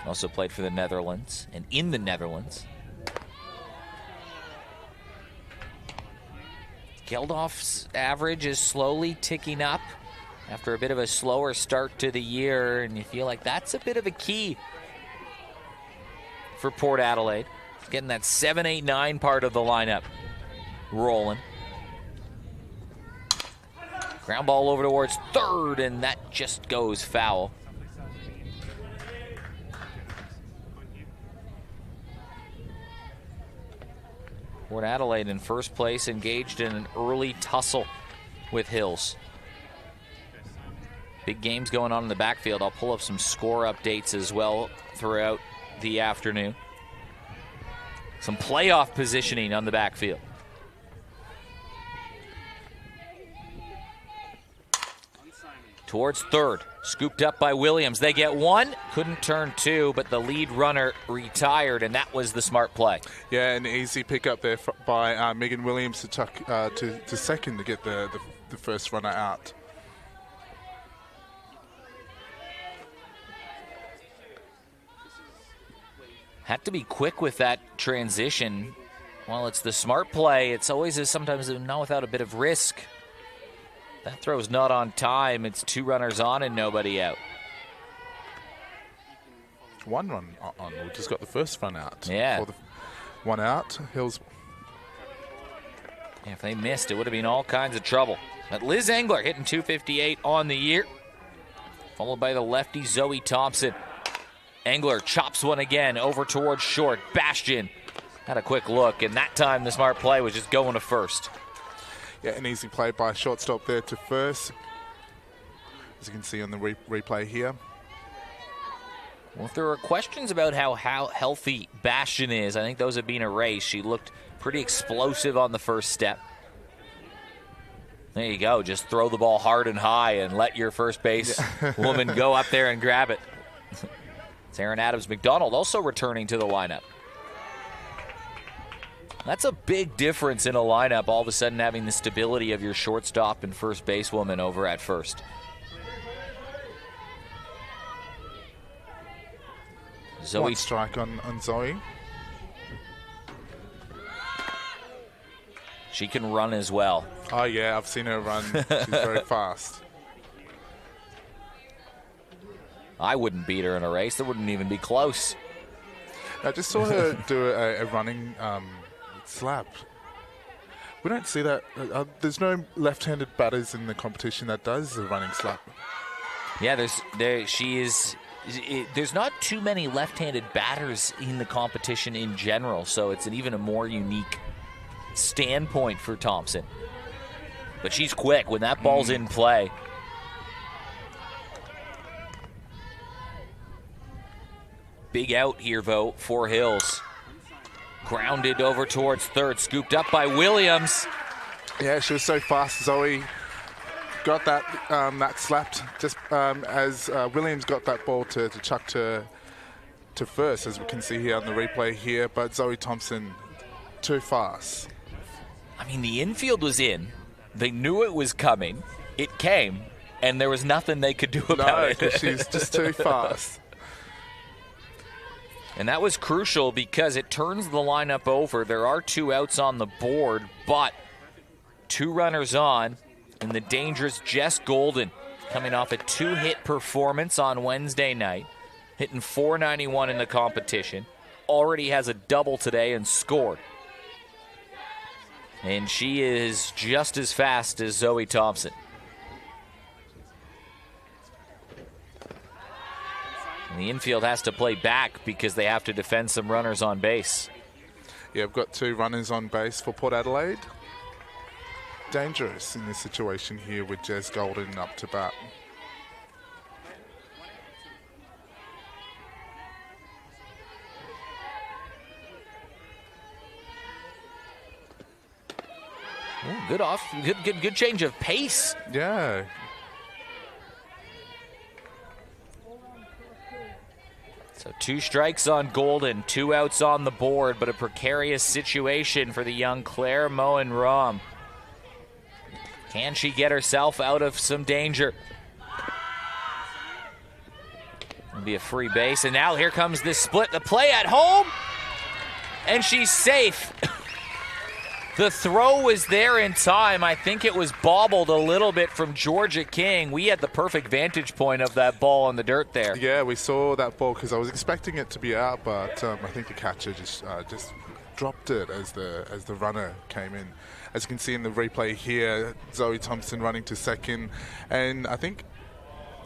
Also played for the Netherlands and in the Netherlands. Geldof's average is slowly ticking up after a bit of a slower start to the year, and you feel like that's a bit of a key for Port Adelaide. Getting that 7, 8, 9 part of the lineup rolling. Ground ball over towards third, and that just goes foul. Port Adelaide in first place, engaged in an early tussle with Hills. Big games going on in the backfield. I'll pull up some score updates as well throughout the afternoon. Some playoff positioning on the backfield. Towards third, scooped up by Williams. They get one, couldn't turn two, but the lead runner retired, and that was the smart play. Yeah, an easy pickup there by Megan Williams to tuck to second to get the first runner out. Had to be quick with that transition. While it's the smart play, it's always sometimes not without a bit of risk. That throw's not on time. It's 2 runners on and nobody out. 1 run on. We just got the first run out. Yeah. One out. Hills. Yeah, if they missed, it would have been all kinds of trouble. But Liz Engler hitting 258 on the year, followed by the lefty Zoe Thompson. Engler chops one again over towards short. Bastion had a quick look, and that time the smart play was just going to first. Yeah, an easy play by shortstop there to first, as you can see on the replay here. Well, if there are questions about how healthy Bastion is, I think those have been erased. She looked pretty explosive on the first step. There you go. Just throw the ball hard and high and let your first base woman go up there and grab it. It's Aaron Adams-McDonald also returning to the lineup. That's a big difference in a lineup, all of a sudden having the stability of your shortstop and first basewoman over at first. Zoe. One strike on Zoe. She can run as well. Oh, yeah, I've seen her run. She's very fast. I wouldn't beat her in a race. That wouldn't even be close. I just saw her do a running slap. We don't see that. There's no left-handed batters in the competition that does a running slap. Yeah, there's not too many left-handed batters in the competition in general, so it's even a more unique standpoint for Thompson. But she's quick when that ball's in play. Big out here, though, for Hills. Grounded over towards third, scooped up by Williams. Yeah, she was so fast. Zoe got that slapped just as Williams got that ball to chuck to first, as we can see here on the replay here. But Zoe Thompson, too fast. I mean, the infield was in. They knew it was coming. It came, and there was nothing they could do about it. No, she's just too fast. And that was crucial because it turns the lineup over. There are 2 outs on the board, but 2 runners on, and the dangerous Jess Golden coming off a 2-hit performance on Wednesday night, hitting .491 in the competition, already has a double today and scored. And she is just as fast as Zoe Thompson. And the infield has to play back because they have to defend some runners on base. Yeah, we've got 2 runners on base for Port Adelaide. Dangerous in this situation here with Jez Golden up to bat. Ooh, good change of pace. Yeah. So 2 strikes on Golden, 2 outs on the board, but a precarious situation for the young Claire Moen-Rom. Can she get herself out of some danger? It'll be a free base, and now here comes this split. The play at home, and she's safe. The throw was there in time. I think it was bobbled a little bit from Georgia King. We had the perfect vantage point of that ball in the dirt there. Yeah, we saw that ball because I was expecting it to be out, but I think the catcher just dropped it as the runner came in. As you can see in the replay here, Zoe Thompson running to second, and I think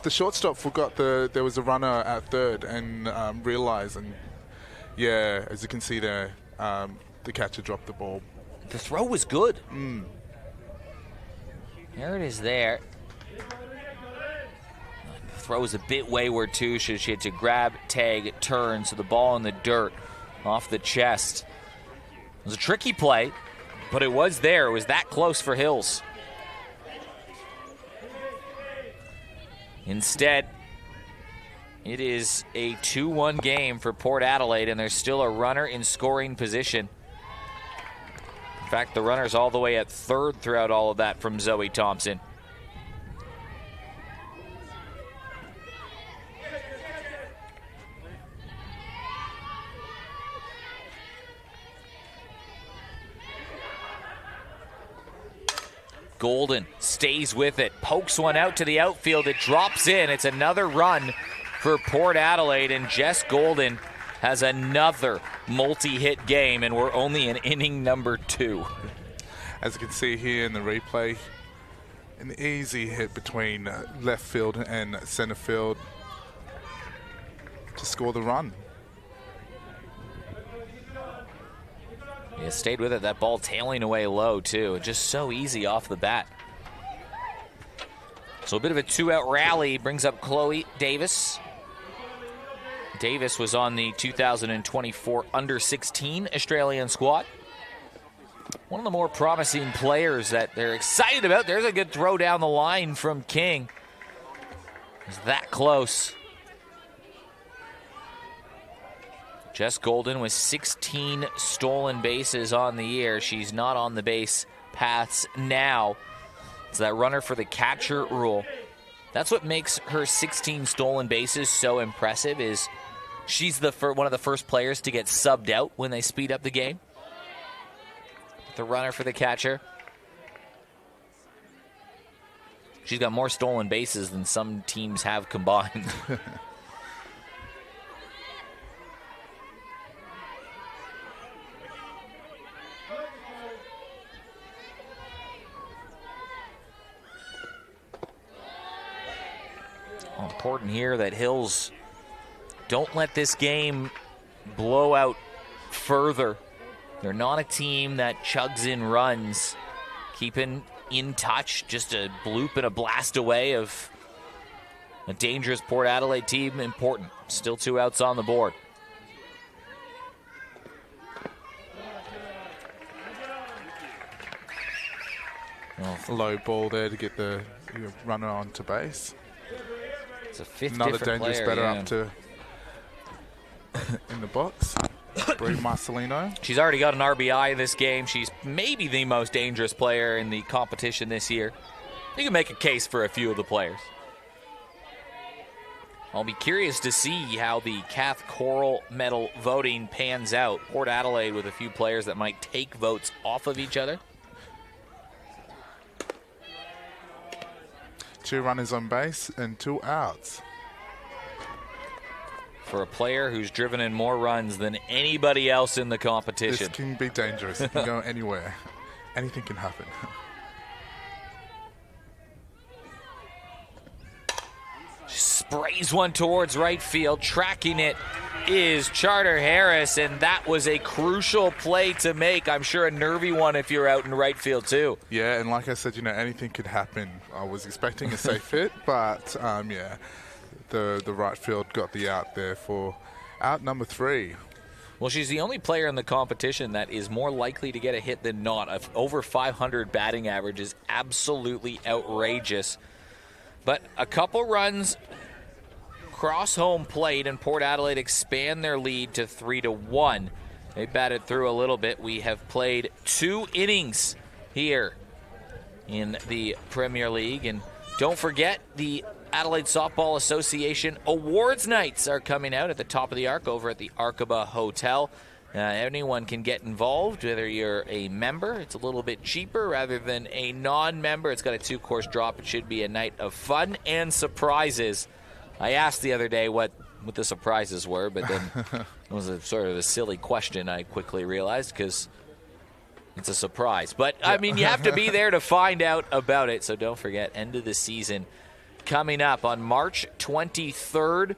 the shortstop forgot there was a runner at third and realized, and yeah, as you can see there, the catcher dropped the ball. The throw was good. There it is there. The throw was a bit wayward too. She had to grab, tag, turn, so the ball in the dirt off the chest. It was a tricky play, but it was there. It was that close for Hills. Instead, it is a 2-1 game for Port Adelaide, and there's still a runner in scoring position. In fact, the runner's all the way at third throughout all of that from Zoe Thompson. Golden stays with it, pokes one out to the outfield, it drops in. It's another run for Port Adelaide, and Jess Golden has another multi-hit game, and we're only in inning number 2. As you can see here in the replay, an easy hit between left field and center field to score the run. Yeah, stayed with it. That ball tailing away low, too. Just so easy off the bat. So a bit of a 2-out rally brings up Chloe Davis. Davis was on the 2024 Under-16 Australian squad. One of the more promising players that they're excited about. There's a good throw down the line from King. It's that close. Jess Golden with 16 stolen bases on the year. She's not on the base paths now. It's that runner for the catcher rule. That's what makes her 16 stolen bases so impressive, is she's one of the first players to get subbed out when they speed up the game. The runner for the catcher. She's got more stolen bases than some teams have combined. Important here that Hills don't let this game blow out further. They're not a team that chugs in runs. Keeping in touch, just a bloop and a blast away of a dangerous Port Adelaide team, important. Still 2 outs on the board. Low ball there to get the runner onto base. It's a fifth Another different dangerous player, batter yeah. up to in the box. Brie Marcelino. She's already got an RBI in this game. She's maybe the most dangerous player in the competition this year. You can make a case for a few of the players. I'll be curious to see how the Kath Coral medal voting pans out. Port Adelaide with a few players that might take votes off of each other. 2 runners on base and 2 outs. For a player who's driven in more runs than anybody else in the competition. This can be dangerous. It can go anywhere. Anything can happen. Sprays one towards right field. Tracking it is Charter Harris, and that was a crucial play to make. I'm sure a nervy one if you're out in right field too. Yeah, and like I said, anything could happen. I was expecting a safe hit, but yeah, the right field got the out there for out number 3. Well, she's the only player in the competition that is more likely to get a hit than not. Over 500 batting average is absolutely outrageous. But a couple runs cross home plate, and Port Adelaide expand their lead to 3-1. They batted through a little bit. We have played 2 innings here in the Premier League. And don't forget, the Adelaide Softball Association Awards Nights are coming out at the top of the arc over at the Arkaba Hotel. Anyone can get involved, whether you're a member. It's a little bit cheaper rather than a non-member. It's got a 2-course drop. It should be a night of fun and surprises. I asked the other day what the surprises were, but then it was a sort of a silly question, I quickly realized, because it's a surprise. But, I mean, you have to be there to find out about it, so don't forget, end of the season coming up on March 23rd.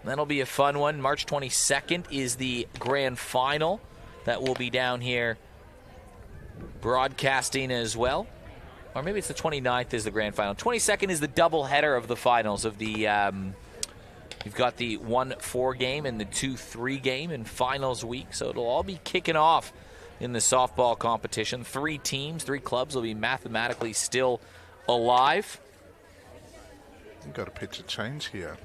That'll be a fun one. March 22nd is the grand final that will be down here broadcasting as well. Or maybe it's the 29th is the grand final. 22nd is the doubleheader of the finals of the you've got the 1-4 game and the 2-3 game in finals week. So it'll all be kicking off in the softball competition. 3 teams, 3 clubs will be mathematically still alive. You've got a picture change here.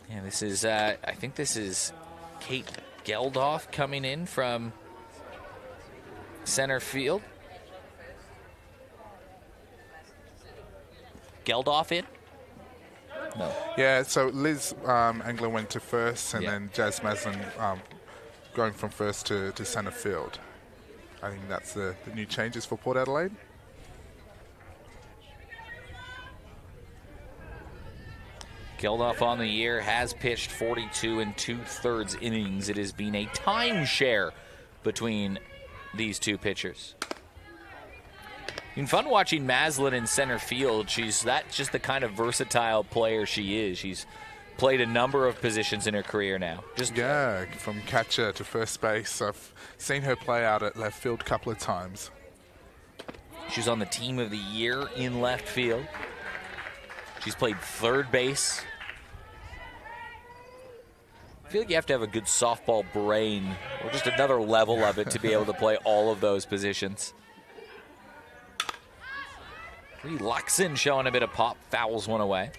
Yeah, this is, I think this is Kate Geldof coming in from center field. Geldof in? No. Yeah, so Liz Angler went to first, and then Jazz Maslin going from first to center field. I think that's the new changes for Port Adelaide. Geldof on the year has pitched 42 2/3 innings. It has been a timeshare between these 2 pitchers. It's been fun watching Maslin in center field. That's just the kind of versatile player she is. She's played a number of positions in her career now. From catcher to first base. I've seen her play out at left field a couple of times. She's on the team of the year in left field. She's played third base. I feel like you have to have a good softball brain or just another level of it to be able to play all of those positions. Luxon showing a bit of pop, fouls one away.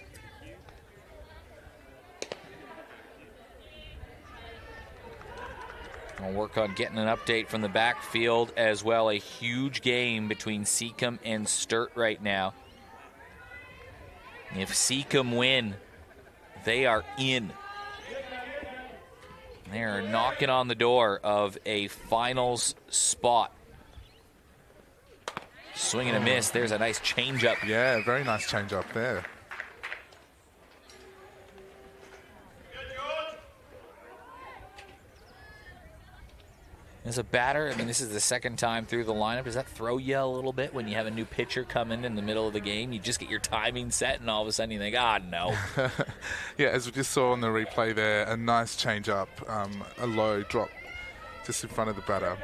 We'll work on getting an update from the backfield as well. A huge game between Seacombe and Sturt right now. If Seacombe win, they are in. They are knocking on the door of a finals spot. Swing and a miss. There's a nice changeup. Yeah, very nice changeup there. As a batter, I mean, this is the second time through the lineup. Does that throw you a little bit when you have a new pitcher come in the middle of the game? You just get your timing set, and all of a sudden you think, no. Yeah, as we just saw on the replay there, a nice change-up, a low drop just in front of the batter.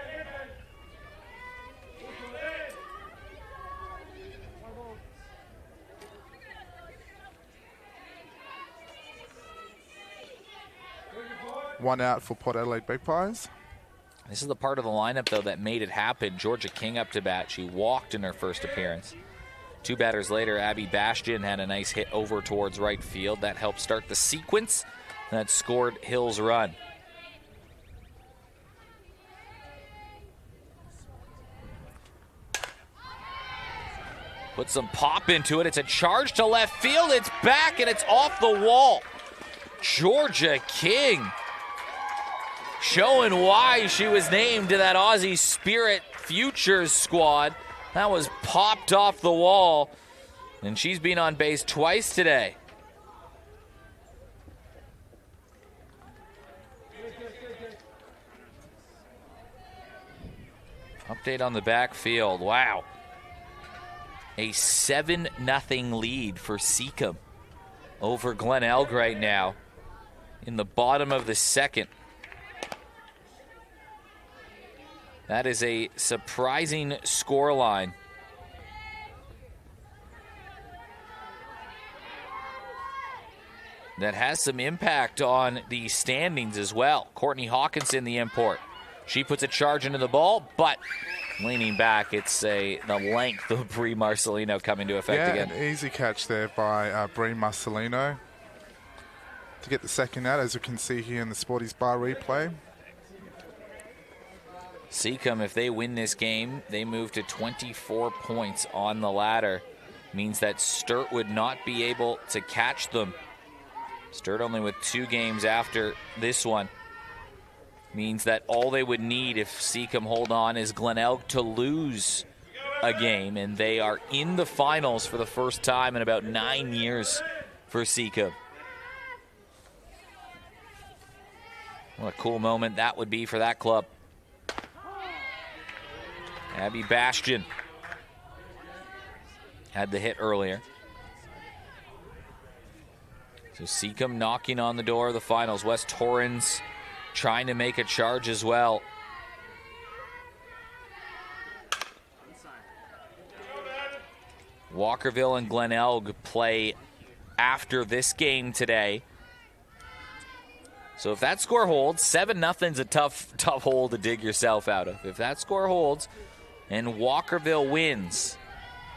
One out for Port Adelaide Magpies. This is the part of the lineup, though, that made it happen. Georgia King up to bat. She walked in her first appearance. 2 batters later, Abby Bastion had a nice hit over towards right field. That helped start the sequence that scored Hill's run. Put some pop into it. It's a charge to left field. It's back, and it's off the wall. Georgia King showing why she was named to that Aussie Spirit Futures squad. That was popped off the wall, and she's been on base twice today. Update on the backfield. Wow. A 7-0 lead for Seacombe over Glenelg right now in the bottom of the second. That is a surprising scoreline. That has some impact on the standings as well. Courtney Hawkinson, the import, She puts a charge into the ball, but leaning back, it's the length of Brie Marcelino coming to effect again. An easy catch there by Brie Marcelino to get the second out, as you can see here in the Sporties Bar replay. Seacombe, if they win this game, they move to 24 points on the ladder. Means that Sturt would not be able to catch them. Sturt only with 2 games after this one. Means that all they would need if Seacombe hold on is Glenelg to lose a game, and they are in the finals for the first time in about 9 years for Seacombe. What a cool moment that would be for that club. Abby Bastian had the hit earlier. So Seacombe knocking on the door of the finals. West Torrens trying to make a charge as well. Walkerville and Glenelg play after this game today. So if that score holds, 7-0's a tough hole to dig yourself out of. If that score holds and Walkerville wins,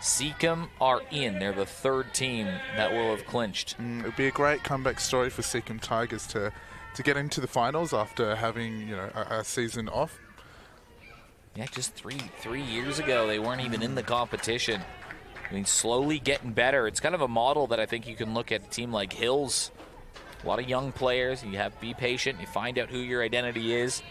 Seacombe are in. They're the 3rd team that will have clinched. It would be a great comeback story for Seacombe Tigers to get into the finals after having a season off. Yeah, just three years ago, they weren't even in the competition. I mean, slowly getting better. It's kind of a model that I think you can look at a team like Hills. A lot of young players. You have be patient. You find out who your identity is.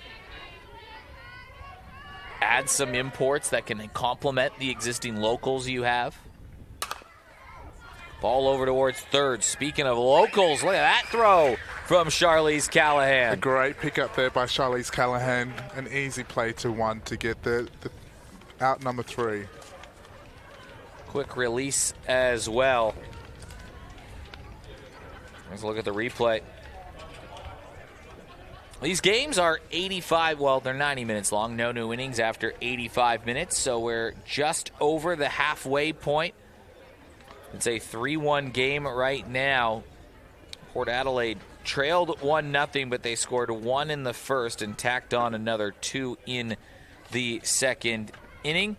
Add some imports that can complement the existing locals you have. Ball over towards third. Speaking of locals, look at that throw from Charlize Callahan. A great pickup there by Charlize Callahan. An easy play to 1 to get the out number 3. Quick release as well. Let's look at the replay. These games are 85, well, they're 90 minutes long. No new innings after 85 minutes, so we're just over the halfway point. It's a 3-1 game right now. Port Adelaide trailed 1-0, but they scored 1 in the first and tacked on another 2 in the second inning.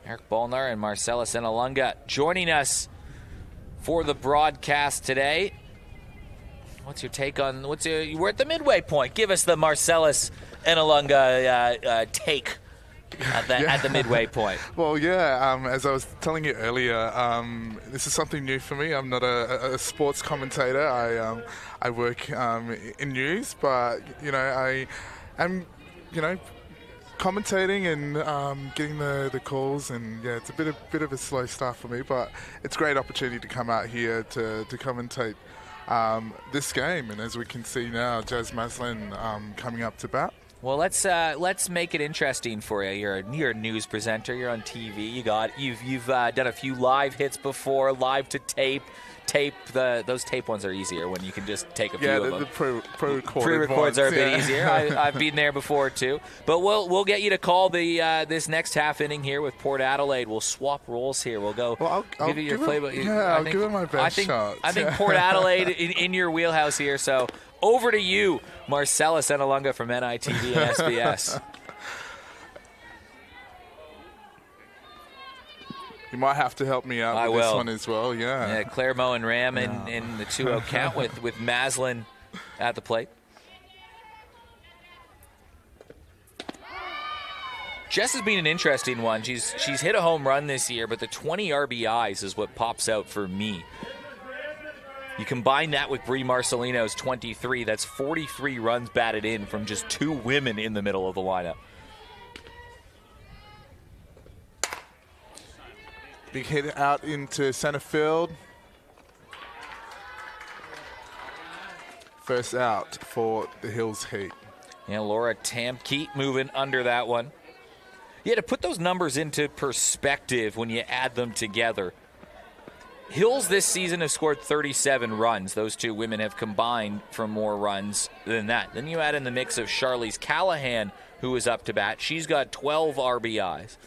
Eric Bolnar and Marcella Senalunga joining us for the broadcast today. What's your take on we're at the midway point. Give us the Marcellus Enalunga take at the midway point. Well, yeah, as I was telling you earlier, this is something new for me. I'm not a sports commentator. I work in news, but I am commentating and getting the calls, and yeah, it's a bit of a slow start for me, but it's a great opportunity to come out here to commentate this game. And as we can see now, Jazz Maslin coming up to bat. Well, let's make it interesting for you. You're a news presenter. You're on TV. You've done a few live hits before, live to tape. Those tape ones are easier when you can just take a few of them. Yeah, the pre-recorded pre-records are a bit yeah. easier. I've been there before too. But we'll get you to call this next half inning here with Port Adelaide. We'll swap roles here. We'll go. Well, I'll give you your play. I'll give it my best shot. I think Port Adelaide in your wheelhouse here. So over to you, Marcella Senalunga from NITV and SBS. You might have to help me out with this one as well, yeah. Claire Moe and Ram in the 2-0 count with Maslin at the plate. Jess has been an interesting one. She's hit a home run this year, but the 20 RBIs is what pops out for me. You combine that with Brie Marcelino's 23, that's 43 runs batted in from just 2 women in the middle of the lineup. Big hit out into center field. First out for the Hills Heat. Yeah, Laura Tamkeet moving under that one. Yeah, to put those numbers into perspective when you add them together, Hills this season have scored 37 runs. Those 2 women have combined for more runs than that. Then you add in the mix of Charlize Callahan, who is up to bat. She's got 12 RBIs.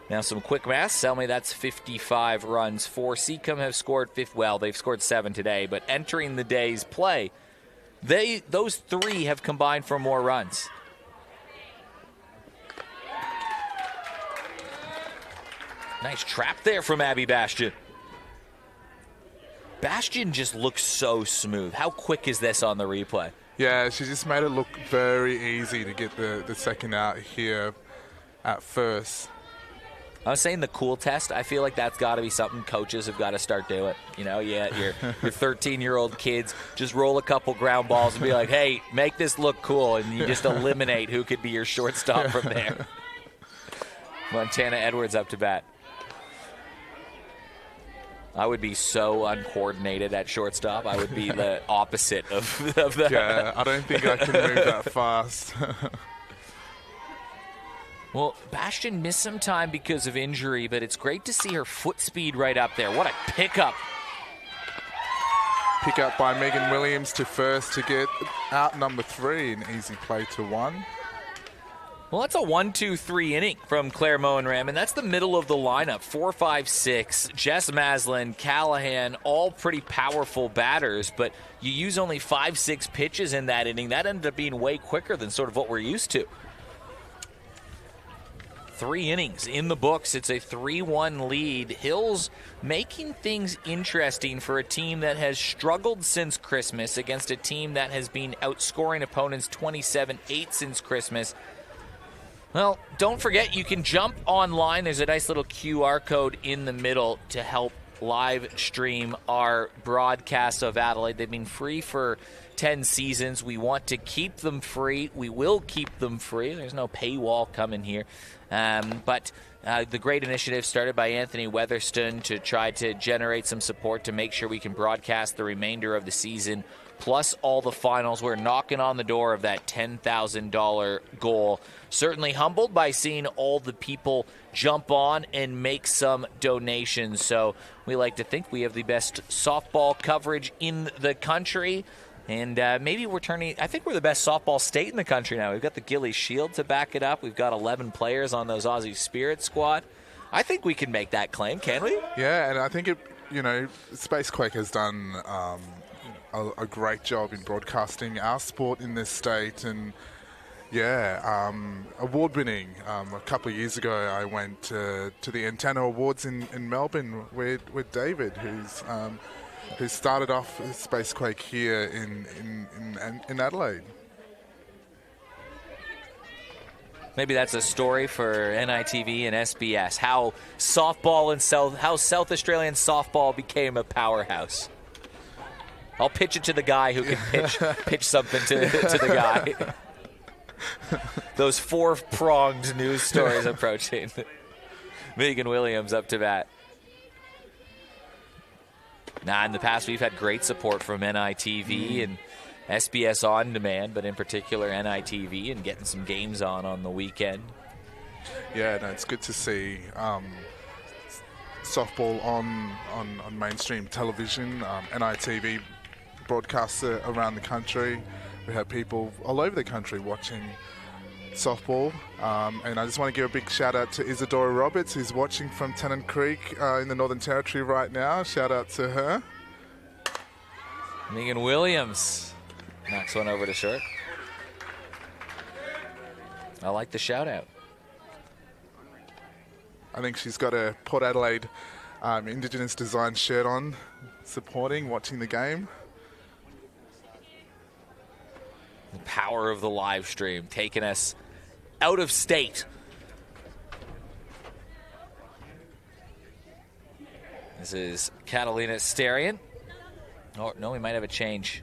Now, some quick math tell me that's 55 runs. For Seacombe have scored, they've scored 7 today, but entering the day's play, those 3 have combined for more runs. Nice trap there from Abby Bastion. Bastion just looks so smooth. How quick is this on the replay? Yeah, she just made it look very easy to get the second out here at first. I was saying the cool test. I feel like that's got to be something coaches have got to start doing. You know, your 13-year-old kids just roll a couple ground balls and be like, hey, make this look cool, and you just eliminate who could be your shortstop from there. Montana Edwards up to bat. I would be so uncoordinated at shortstop. I would be the opposite of that. Yeah, I don't think I can move that fast. Well, Bastion missed some time because of injury, but it's great to see her foot speed right up there. What a pickup. Pick up by Megan Williams to first to get out number 3, an easy play to 1. Well, that's a 1-2-3 inning from Claire Mohenram, and that's the middle of the lineup. 4, 5, 6. Jess Maslin, Callahan, all pretty powerful batters, but you use only 5, 6 pitches in that inning. That ended up being way quicker than sort of what we're used to. 3 innings in the books. It's a 3-1 lead. Hills making things interesting for a team that has struggled since Christmas against a team that has been outscoring opponents 27-8 since Christmas. Well, don't forget you can jump online. There's a nice little QR code in the middle to help live stream our broadcast of Adelaide. They've been free for 10 seasons. We want to keep them free. We will keep them free. There's no paywall coming here. But the great initiative started by Anthony Weatherston to try to generate some support to make sure we can broadcast the remainder of the season, plus all the finals. We're knocking on the door of that $10,000 goal. Certainly humbled by seeing all the people jump on and make some donations. So we like to think we have the best softball coverage in the country. And maybe I think we're the best softball state in the country now. We've got the Gillies Shield to back it up. We've got 11 players on those Aussie Spirit squad. I think we can make that claim, can we? Yeah, and I think Spacequake has done a great job in broadcasting our sport in this state. And yeah, award-winning. A couple of years ago, I went to the Antenna Awards in Melbourne with David, who started off Spacequake here in Adelaide. Maybe that's a story for NITV and SBS, how softball and how South Australian softball became a powerhouse. I'll pitch it to the guy who can pitch something to the guy. Those 4-pronged news stories approaching. Megan Williams up to bat. In the past we've had great support from NITV and SBS On Demand, but in particular NITV, and getting some games on the weekend. Yeah, no, it's good to see softball on mainstream television. NITV broadcasts around the country. We have people all over the country watching softball, and I just want to give a big shout out to Isadora Roberts, who's watching from Tennant Creek in the Northern Territory right now. Shout out to her. Megan Williams knocks one over to short. I like the shout out. I think she's got a Port Adelaide Indigenous design shirt on, supporting, watching the game. The power of the live stream taking us out of state. This is Catalina Starian. Oh, no, we might have a change.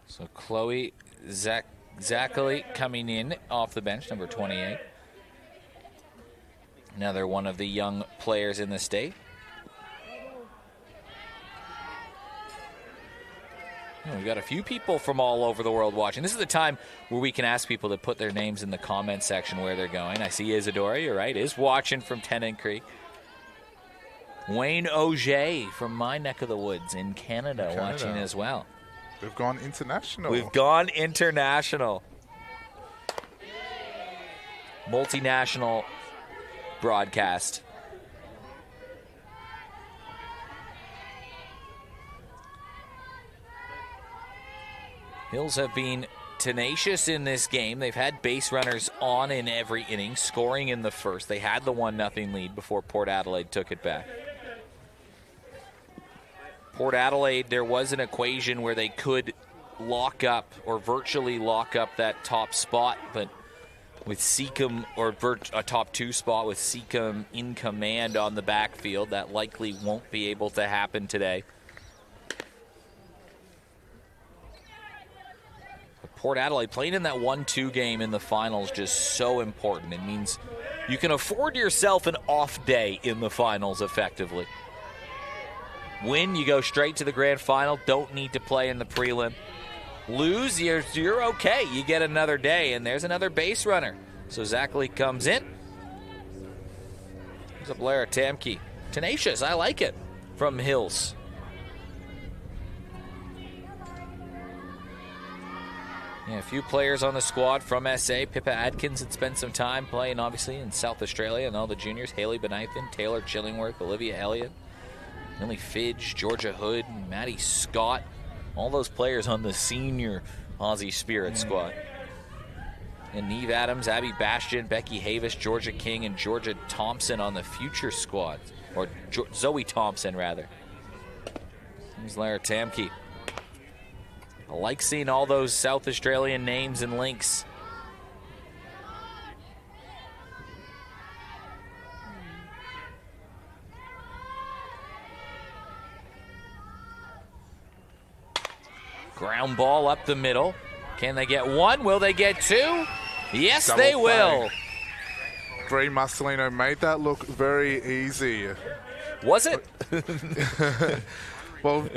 So Chloe Zachary coming in off the bench, number 28. Another one of the young players in the state. We've got a few people from all over the world watching. This is the time where we can ask people to put their names in the comment section where they're going. I see Isadora, you're right, is watching from Tennant Creek. Wayne Auger from my neck of the woods in Canada. Watching as well. We've gone international. We've gone international. Multinational broadcast. Hills have been tenacious in this game. They've had base runners on in every inning, scoring in the first. They had the 1-0 lead before Port Adelaide took it back. Port Adelaide, there was an equation where they could lock up or virtually lock up that top spot, but with Seacombe, or a top 2 spot with Seacombe in command on the backfield, that likely won't be able to happen today. But Port Adelaide playing in that 1-2 game in the finals just so important. It means you can afford yourself an off day in the finals effectively. Win, you go straight to the grand final, don't need to play in the prelim. Lose, you're okay. You get another day, and there's another base runner. So Zach Lee comes in. There's a Blair Tamke. Tenacious, I like it, from Hills. Yeah, a few players on the squad from SA. Pippa Adkins had spent some time playing, obviously, in South Australia, and all the juniors. Haley Benithan, Taylor Chillingworth, Olivia Elliott, Millie Fidge, Georgia Hood, Maddie Scott. All those players on the senior Aussie Spirit squad. And Neve Adams, Abby Bastian, Becky Havis, Georgia King, and Georgia Thompson on the future squad. Or Zoe Thompson, rather. Here's Lara Tamke. I like seeing all those South Australian names and links. Ground ball up the middle. Can they get one? Will they get two? Yes, Double they play. will. Bree Marcelino made that look very easy. Was it? Well,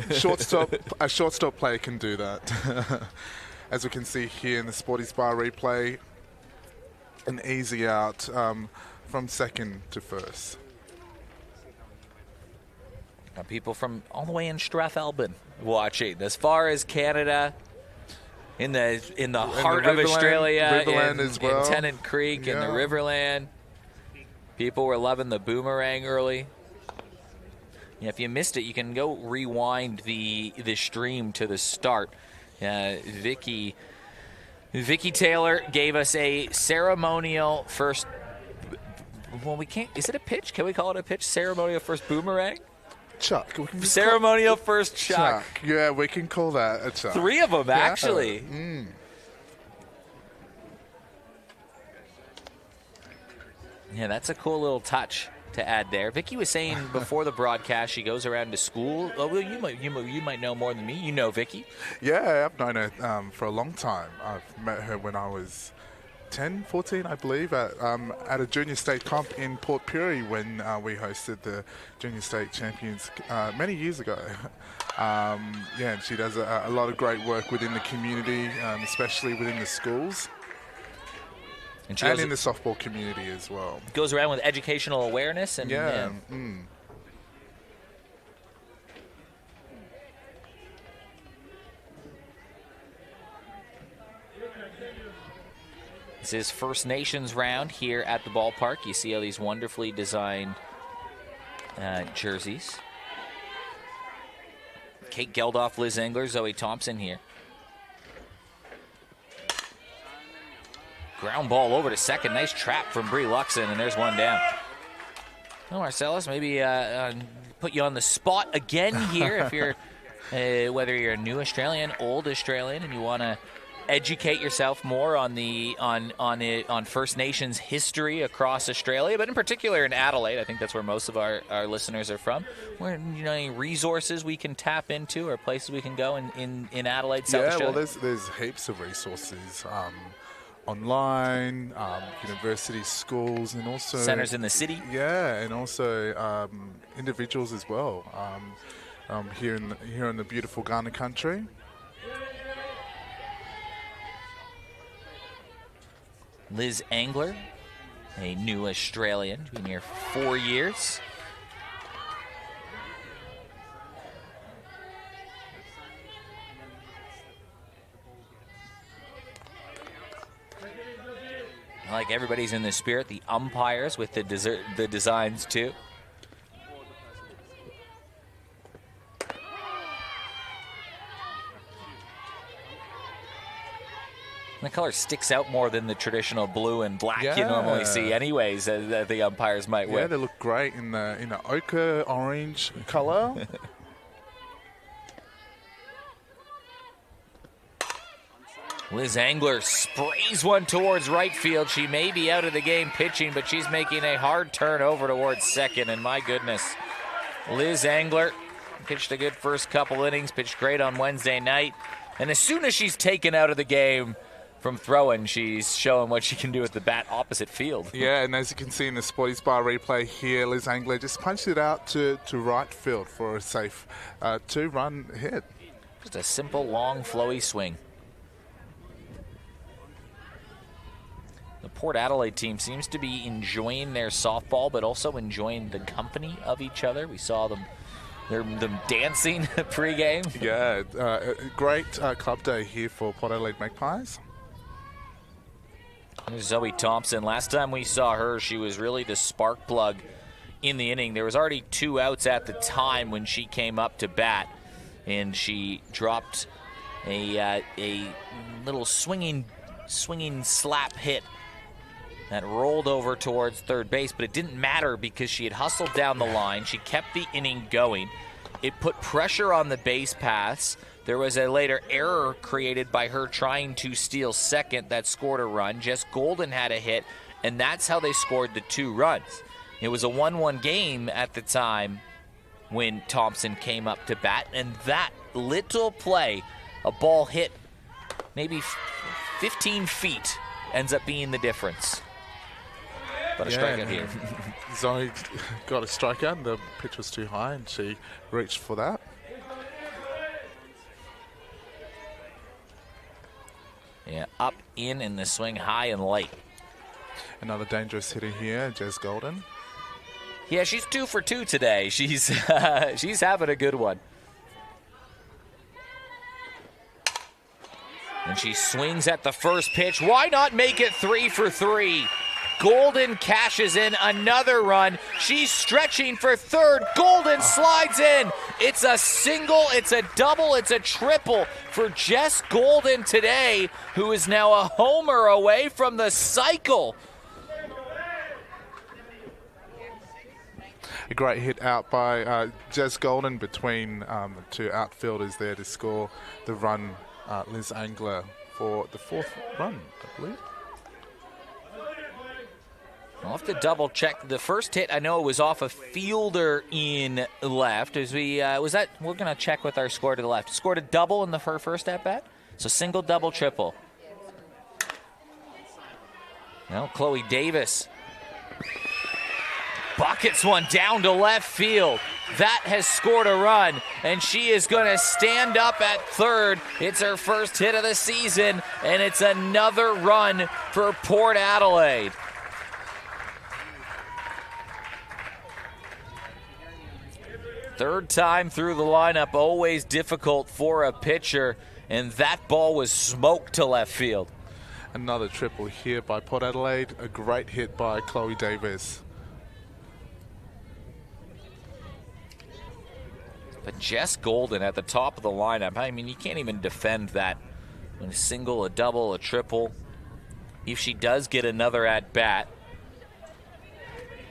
a shortstop player can do that. As we can see here in the Sporty Spar replay, an easy out from second to first. Now people from all the way in Strathalbyn watching. As far as Canada, in the heart of Australia, Riverland as well. In Tennant Creek, in the Riverland. People were loving the boomerang early. Yeah, if you missed it, you can go rewind the stream to the start. Vicky Taylor gave us a ceremonial first. Well, we can't. Is it a pitch? Can we call it a pitch? Ceremonial first boomerang. Chuck. Ceremonial first chuck. Yeah, we can call that a chuck. 3 of them, actually. Yeah, that's a cool little touch to add there. Vicky was saying before the broadcast she goes around to school. Oh, well, you might know more than me. You know Vicky. Yeah, I've known her for a long time. I've met her when I was 10, 14, I believe, at a junior state comp in Port Pirie when we hosted the junior state champions many years ago. And she does a lot of great work within the community, especially within the schools. And in the softball community as well. Goes around with educational awareness. And This is First Nations round here at the ballpark. You see all these wonderfully designed jerseys. Kate Geldof, Liz Engler, Zoe Thompson here. Ground ball over to second. Nice trap from Brie Luxon, and there's one down. Well, Marcellus, maybe put you on the spot again here if you're, whether you're a new Australian, old Australian, and you want to educate yourself more on First Nations history across Australia, but in particular in Adelaide. I think that's where most of our listeners are from. Where any resources we can tap into or places we can go in Adelaide, South Australia? Well, there's heaps of resources. Online, university, schools, and also centers in the city. Yeah, and also individuals as well. Here in the beautiful Ghana country. Liz Engler, a new Australian, been here 4 years. Like everybody's in the spirit, the umpires with the designs too. The color sticks out more than the traditional blue and black you normally see anyways, that the umpires might win. Yeah, they look great in the ochre orange color. Liz Angler sprays one towards right field. She may be out of the game pitching, but she's making a hard turn over towards second, and my goodness, Liz Angler pitched a good first couple innings, pitched great on Wednesday night, and as soon as she's taken out of the game from throwing, she's showing what she can do with the bat opposite field. Yeah, and as you can see in the Sporties Bar replay here, Liz Angler just punched it out to right field for a safe 2-run hit. Just a simple, long, flowy swing. The Port Adelaide team seems to be enjoying their softball, but also enjoying the company of each other. We saw them dancing pregame. Yeah, great club day here for Port Adelaide Magpies. There's Zoe Thompson. Last time we saw her, she was really the spark plug in the inning. There was already 2 outs at the time when she came up to bat, and she dropped a little swinging slap hit that rolled over towards third base, but it didn't matter because she had hustled down the line. She kept the inning going. It put pressure on the base paths. There was a later error created by her trying to steal second that scored a run. Jess Golden had a hit, and that's how they scored the 2 runs. It was a 1-1 game at the time when Thompson came up to bat, and that little play, a ball hit maybe 15 feet, ends up being the difference. But a strikeout here. Zoe got a strikeout, and the pitch was too high, and she reached for that. Yeah, up, in, and the swing high and light. Another dangerous hitter here, Jess Golden. Yeah, she's 2 for 2 today. She's she's having a good one. And she swings at the first pitch. Why not make it 3 for 3? Golden cashes in another run. She's stretching for third. Golden slides in. It's a single, it's a double, it's a triple for Jess Golden today, who is now a homer away from the cycle. A great hit out by Jess Golden between the 2 outfielders there to score the run. Liz Angler for the 4th run, I believe. I'll have to double check. The first hit, I know it was off a fielder in left. As we we're going to check with our score to the left. Scored a double in the first at bat. So single, double, triple. Now Chloe Davis buckets one down to left field. That has scored a run, and she is going to stand up at third. It's her first hit of the season, and it's another run for Port Adelaide. Third time through the lineup, always difficult for a pitcher, and that ball was smoked to left field. Another triple here by Port Adelaide. A great hit by Chloe Davis. But Jess Golden at the top of the lineup, I mean, you can't even defend that. A single, a double, a triple. If she does get another at-bat,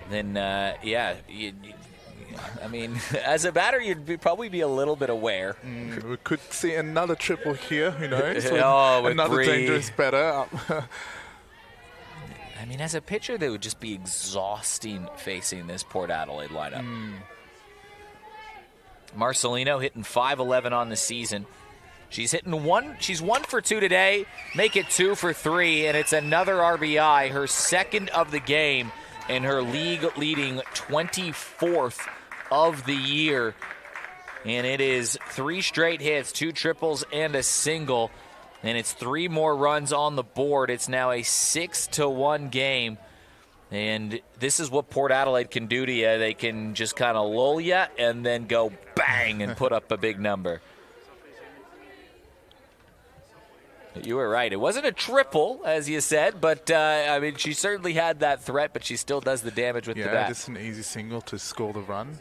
then, I mean, as a batter, you'd probably be a little bit aware. We could see another triple here, who knows? With another Bree. dangerous batter. I mean, as a pitcher, they would just be exhausting facing this Port Adelaide lineup. Marcelino hitting .511 on the season. She's hitting she's 1 for 2 today, make it 2 for 3, and it's another RBI, her second of the game, and her league-leading 24th of the year. And it is 3 straight hits, 2 triples, and a single, and it's 3 more runs on the board. It's now a 6-1 game. And this is what Port Adelaide can do to you. They can just kind of lull you and then go bang and put up a big number. You were right. It wasn't a triple, as you said, but, I mean, she certainly had that threat, but she still does the damage with the bat. Yeah, just an easy single to score the run.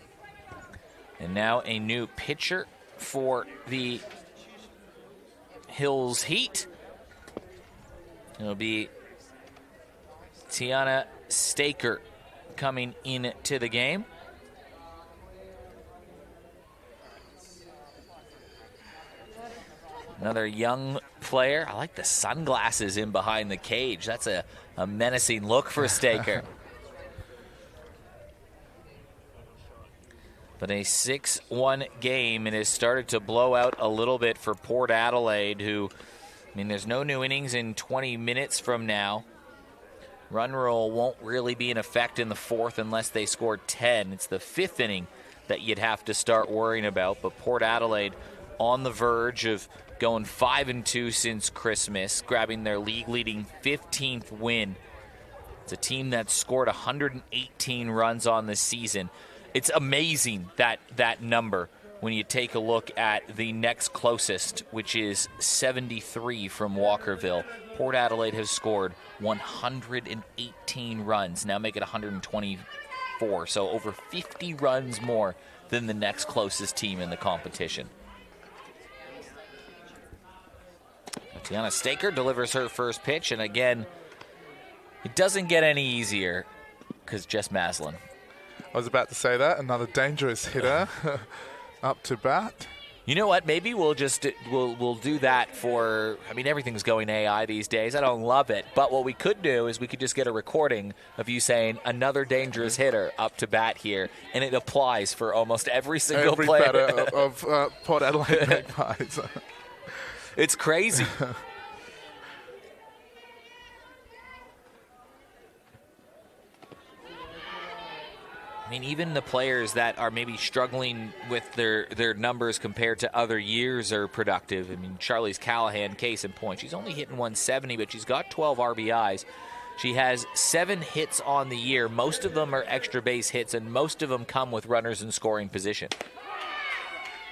And now a new pitcher for the Hills Heat. It'll be Tiana Staker coming into the game. Another young player. I like the sunglasses in behind the cage. That's a menacing look for Staker. But a 6-1 game, and has started to blow out a little bit for Port Adelaide, who, I mean, there's no new innings in 20 minutes from now. Run rule won't really be in effect in the fourth unless they score 10. It's the fifth inning that you'd have to start worrying about. But Port Adelaide on the verge of going 5-2 since Christmas, grabbing their league-leading 15th win. It's a team that scored 118 runs on the season. It's amazing that number when you take a look at the next closest, which is 73 from Walkerville. Port Adelaide has scored 118 runs, now make it 124, so over 50 runs more than the next closest team in the competition. Tiana Staker delivers her first pitch, and again, it doesn't get any easier because Jess Maslin. I was about to say that. Another dangerous hitter up to bat. You know what? Maybe we'll do that for, I mean, everything's going AI these days. I don't love it. But what we could do is we could just get a recording of you saying another dangerous hitter up to bat here, and it applies for almost every single player. Every batter of Port Adelaide Magpies. It's crazy. I mean, even the players that are maybe struggling with their numbers compared to other years are productive. I mean, Charlize Callahan, case in point. She's only hitting 170, but she's got 12 RBIs. She has 7 hits on the year. Most of them are extra base hits, and most of them come with runners in scoring position.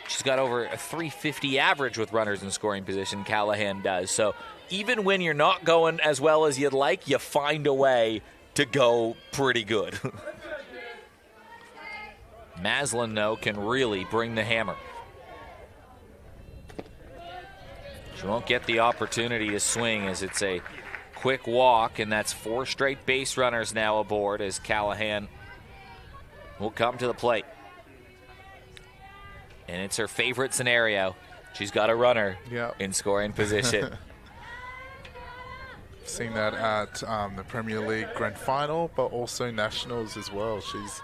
She's got over a 350 average with runners in scoring position, Callahan does. So even when you're not going as well as you'd like, you find a way to go pretty good. Maslin, though, can really bring the hammer. She won't get the opportunity to swing as it's a quick walk, and that's 4 straight base runners now aboard as Callahan will come to the plate. And it's her favorite scenario. She's got a runner in scoring position. Seen that at the Premier League Grand Final, but also Nationals as well. She's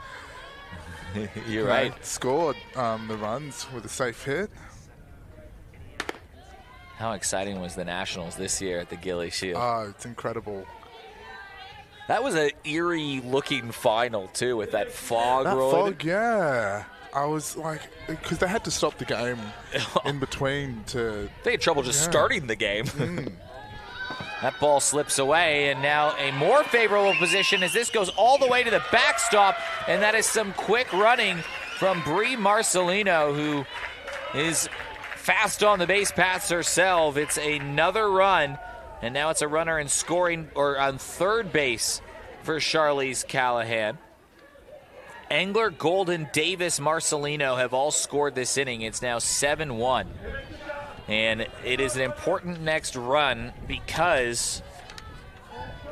You're right. Scored the runs with a safe hit. How exciting was the Nationals this year at the Gilly Shield? Oh, it's incredible. That was an eerie-looking final, too, with that fog rolling. Fog, yeah. I was like, because they had to stop the game in between to... They had trouble just starting the game. That ball slips away, and now a more favorable position as this goes all the way to the backstop, and that is some quick running from Brie Marcelino, who is fast on the base paths herself. It's another run, and now it's a runner in scoring or on third base for Charlize Callahan. Engler, Golden, Davis, Marcelino have all scored this inning. It's now 7-1. And it is an important next run because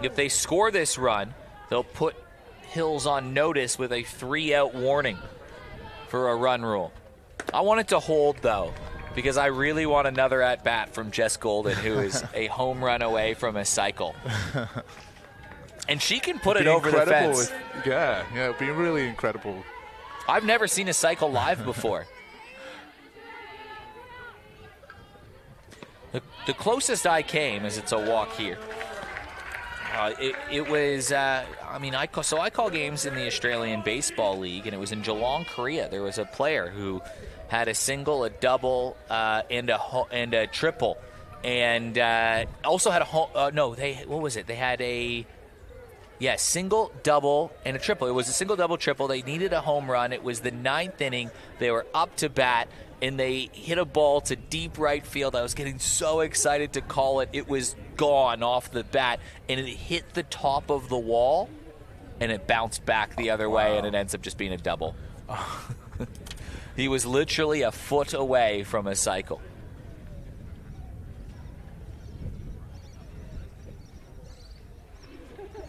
if they score this run, they'll put Hills on notice with a 3-out warning for a run rule. I want it to hold, though, because I really want another at-bat from Jess Golden, who is a home run away from a cycle. And she can put it over the fence. Yeah, it'd be really incredible. I've never seen a cycle live before. The closest I came is it's a walk here. It was, I call games in the Australian Baseball League, and it was in Geelong, Korea. There was a player who had a single, a double, and a triple, and also had a home. What was it? They had a Yeah, single, double, and a triple. It was a single, double, triple. They needed a home run. It was the 9th inning. They were up to bat, and they hit a ball to deep right field. I was getting so excited to call it. It was gone off the bat, and it hit the top of the wall, and it bounced back the other way, and it ends up just being a double. He was literally a foot away from a cycle.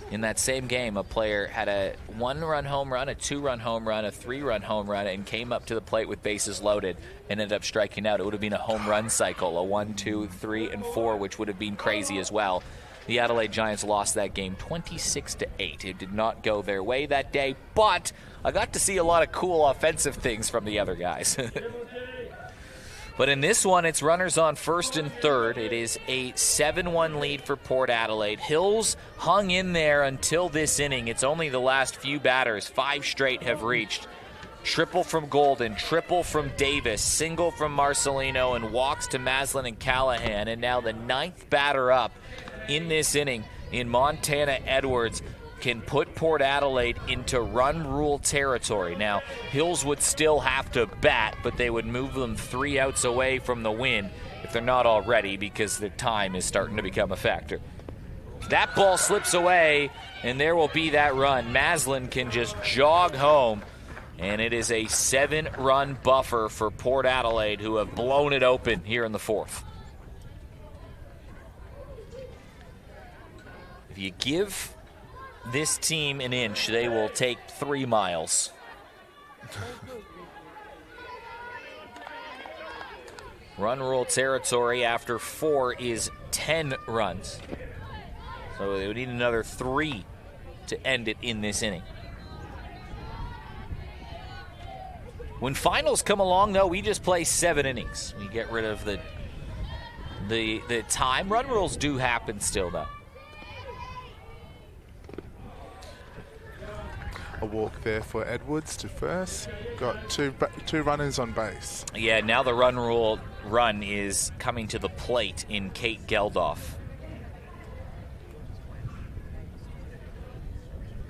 In that same game, a player had a 1-run home run, a 2-run home run, a 3-run home run, and came up to the plate with bases loaded and ended up striking out. It would have been a home run cycle, a 1, 2, 3, and 4, which would have been crazy as well. The Adelaide Giants lost that game 26-8. It did not go their way that day, but I got to see a lot of cool offensive things from the other guys. But in this one, it's runners on first and third. It is a 7-1 lead for Port Adelaide. Hills hung in there until this inning. It's only the last few batters. 5 straight have reached. Triple from Golden, triple from Davis, single from Marcelino, and walks to Maslin and Callahan. And now the 9th batter up in this inning in Montana Edwards can put Port Adelaide into run rule territory. Now, Hills would still have to bat, but they would move them 3 outs away from the win if they're not already, because the time is starting to become a factor. That ball slips away, and there will be that run. Maslin can just jog home, and it is a 7-run buffer for Port Adelaide, who have blown it open here in the 4th. If you give this team an inch, they will take 3 miles. Run rule territory after 4 is 10 runs. So they would need another 3 to end it in this inning. When finals come along, though, we just play 7 innings. We get rid of the time. Run rules do happen still, though. A walk there for Edwards to first. Got two runners on base. Yeah, now the run rule run is coming to the plate in Kate Geldof.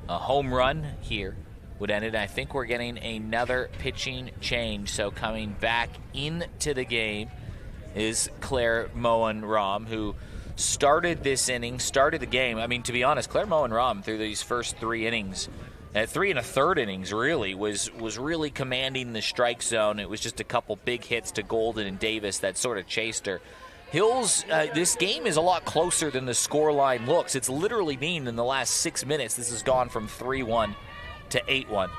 A home run here would end it. I think we're getting another pitching change. So coming back into the game is Claire Moen-Rom, who started this inning, started the game. I mean, to be honest, Claire Moen-Rom through these first 3 innings, 3 1/3 innings really, was really commanding the strike zone. It was just a couple big hits to Golden and Davis that sort of chased her. Hills, this game is a lot closer than the scoreline looks. It's literally been in the last 6 minutes, this has gone from 3-1 to 8-1.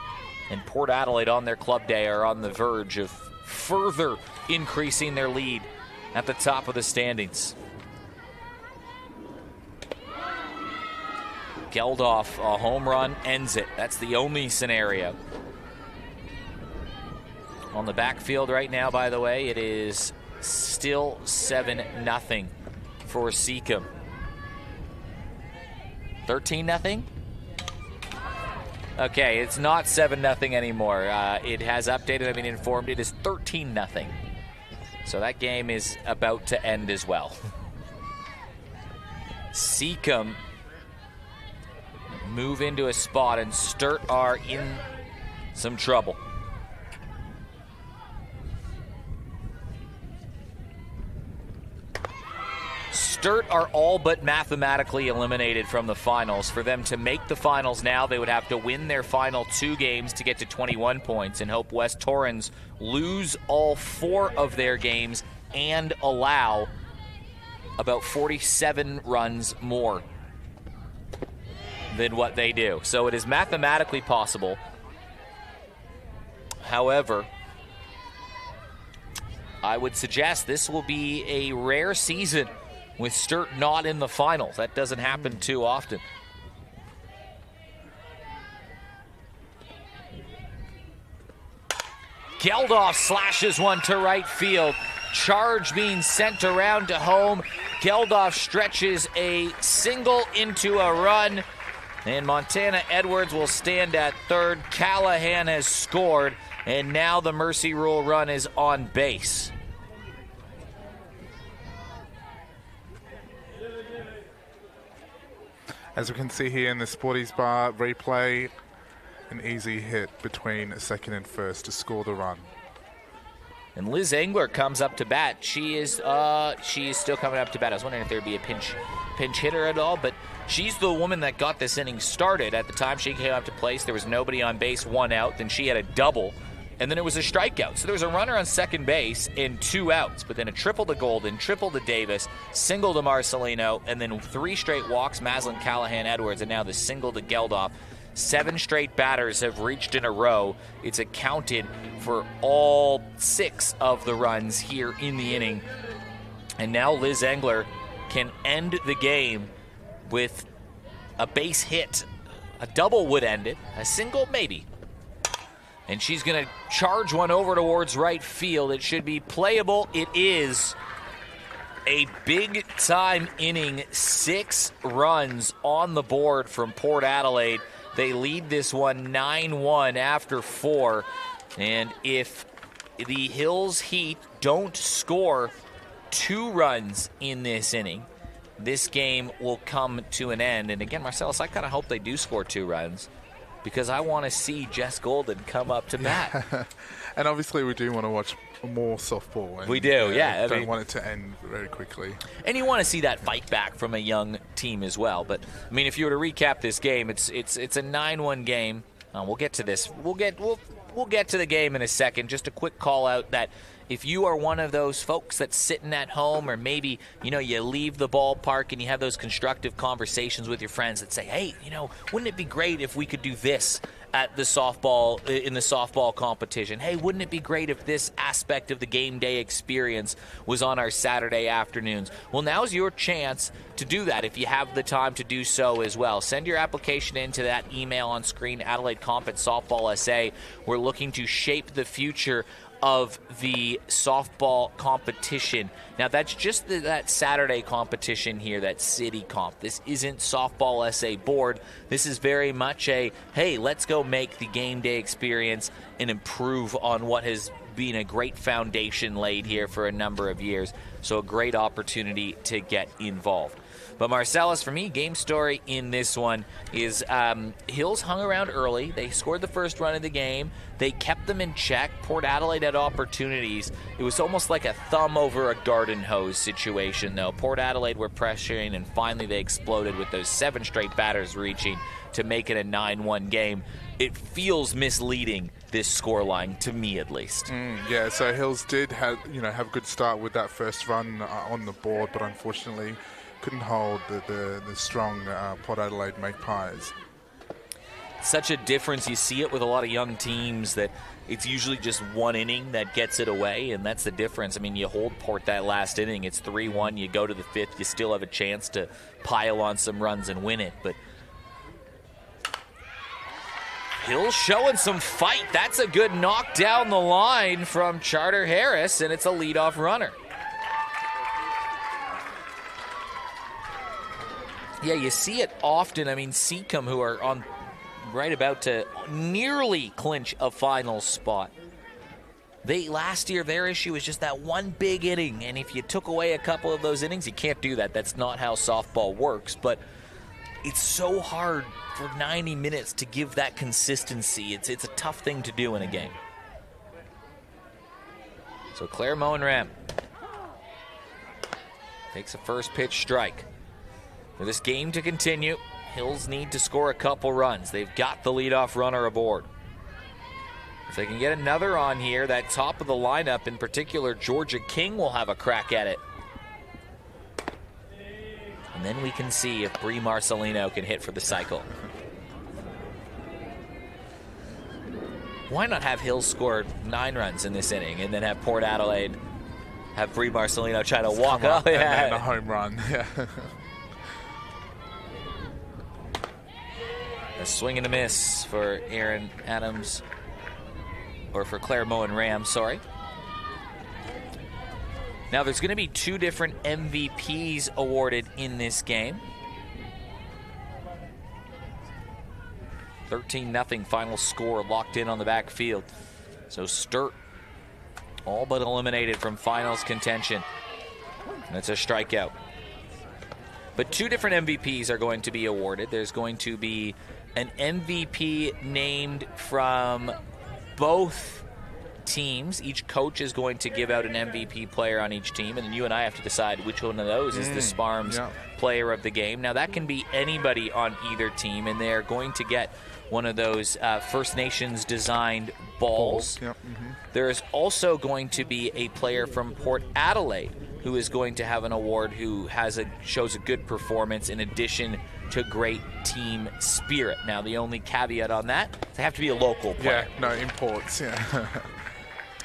And Port Adelaide on their club day are on the verge of further increasing their lead at the top of the standings. Geldof, a home run ends it. That's the only scenario. On the backfield right now, by the way, it is still 7-0 for Seacombe. 13-0? Okay, it's not 7-0 anymore. It has updated. I've been informed it is 13-0. So that game is about to end as well. Seacombe move into a spot, and Sturt are in some trouble. Sturt are all but mathematically eliminated from the finals. For them to make the finals now, they would have to win their final 2 games to get to 21 points and hope West Torrens lose all 4 of their games and allow about 47 runs more than what they do. So it is mathematically possible. However, I would suggest this will be a rare season with Sturt not in the finals. That doesn't happen too often. Geldof slashes one to right field. Charge being sent around to home. Geldof stretches a single into a run. And Montana Edwards will stand at third. Callahan has scored, and now the mercy rule run is on base. As we can see here in the Sporties Bar replay, an easy hit between second and first to score the run. And Liz Engler comes up to bat. She is still coming up to bat. I was wondering if there'd be a pinch hitter at all, but she's the woman that got this inning started. At the time she came up to place, there was nobody on base, 1 out. Then she had a double, and then it was a strikeout. So there was a runner on second base and 2 outs, but then a triple to Golden, triple to Davis, single to Marcelino, and then 3 straight walks, Maslin, Callahan, Edwards, and now the single to Geldof. 7 straight batters have reached in a row. It's accounted for all 6 of the runs here in the inning. And now Liz Engler can end the game with a base hit. A double would end it. A single, maybe. And she's going to charge one over towards right field. It should be playable. It is a big-time inning. 6 runs on the board from Port Adelaide. They lead this one 9-1 after 4. And if the Hills Heat don't score 2 runs in this inning, this game will come to an end. And again, Marcellus, I kind of hope they do score 2 runs because I want to see Jess Golden come up to bat. And obviously we do want to watch more softball. And, we do, yeah. Don't want it to end very quickly. And you want to see that fight back from a young team as well. But I mean, if you were to recap this game, it's a 9-1 game. We'll get to this. We'll get to the game in a second. Just a quick call out that if you are one of those folks that's sitting at home, or maybe you leave the ballpark and you have those constructive conversations with your friends that say, hey, wouldn't it be great if we could do this at the softball competition? Hey, wouldn't it be great if this aspect of the game day experience was on our Saturday afternoons? Well, now's your chance to do that if you have the time to do so as well. Send your application into that email on screen, Adelaide Comp at Softball SA. We're looking to shape the future of the softball competition. Now, that's just that Saturday competition here, that city comp. This isn't Softball SA board. This is very much a, hey, let's go make the game day experience and improve on what has been a great foundation laid here for a number of years. So a great opportunity to get involved. But Marcellus, for me, game story in this one is Hills hung around early. They scored the first run of the game. They kept them in check. Port Adelaide had opportunities. It was almost like a thumb over a garden hose situation, though. Port Adelaide were pressuring, and finally they exploded with those 7 straight batters reaching to make it a 9-1 game. It feels misleading, this scoreline, to me at least. Yeah, so Hills did have a good start with that first run on the board, but unfortunately couldn't hold the strong Port Adelaide Magpies. Such a difference. You see it with a lot of young teams that it's usually just one inning that gets it away, and that's the difference. I mean, you hold Port that last inning, it's 3-1, you go to the 5th, you still have a chance to pile on some runs and win it, but Hill's showing some fight. That's a good knock down the line from Charter Harris, and it's a leadoff runner. Yeah, you see it often. I mean, Seacombe, who are on right about to nearly clinch a final spot. Last year, their issue was just that one big inning, and if you took away a couple of those innings, you can't do that. That's not how softball works, but it's so hard for 90 minutes to give that consistency. It's a tough thing to do in a game. So Claire Moenram takes a first pitch strike. For this game to continue, Hills need to score a couple runs. They've got the leadoff runner aboard. If they can get another on here, that top of the lineup, in particular, Georgia King will have a crack at it. And then we can see if Brie Marcelino can hit for the cycle. Why not have Hills score 9 runs in this inning and then have Port Adelaide have Brie Marcelino try to walk up? And then a home run. Yeah. A swing and a miss for Erin Adams, or for Claire Moenram, sorry. Now there's going to be 2 different MVPs awarded in this game. 13-0 final score locked in on the backfield. So Sturt all but eliminated from finals contention. That's a strikeout. But 2 different MVPs are going to be awarded. There's going to be an MVP named from both teams. Each coach is going to give out an MVP player on each team, and then you and I have to decide which one of those is the Sparms player of the game. Now, that can be anybody on either team, and they're going to get one of those First Nations designed balls. There is also going to be a player from Port Adelaide who is going to have an award who shows a good performance in addition to great team spirit. Now, the only caveat on that, they have to be a local player. Yeah, no imports,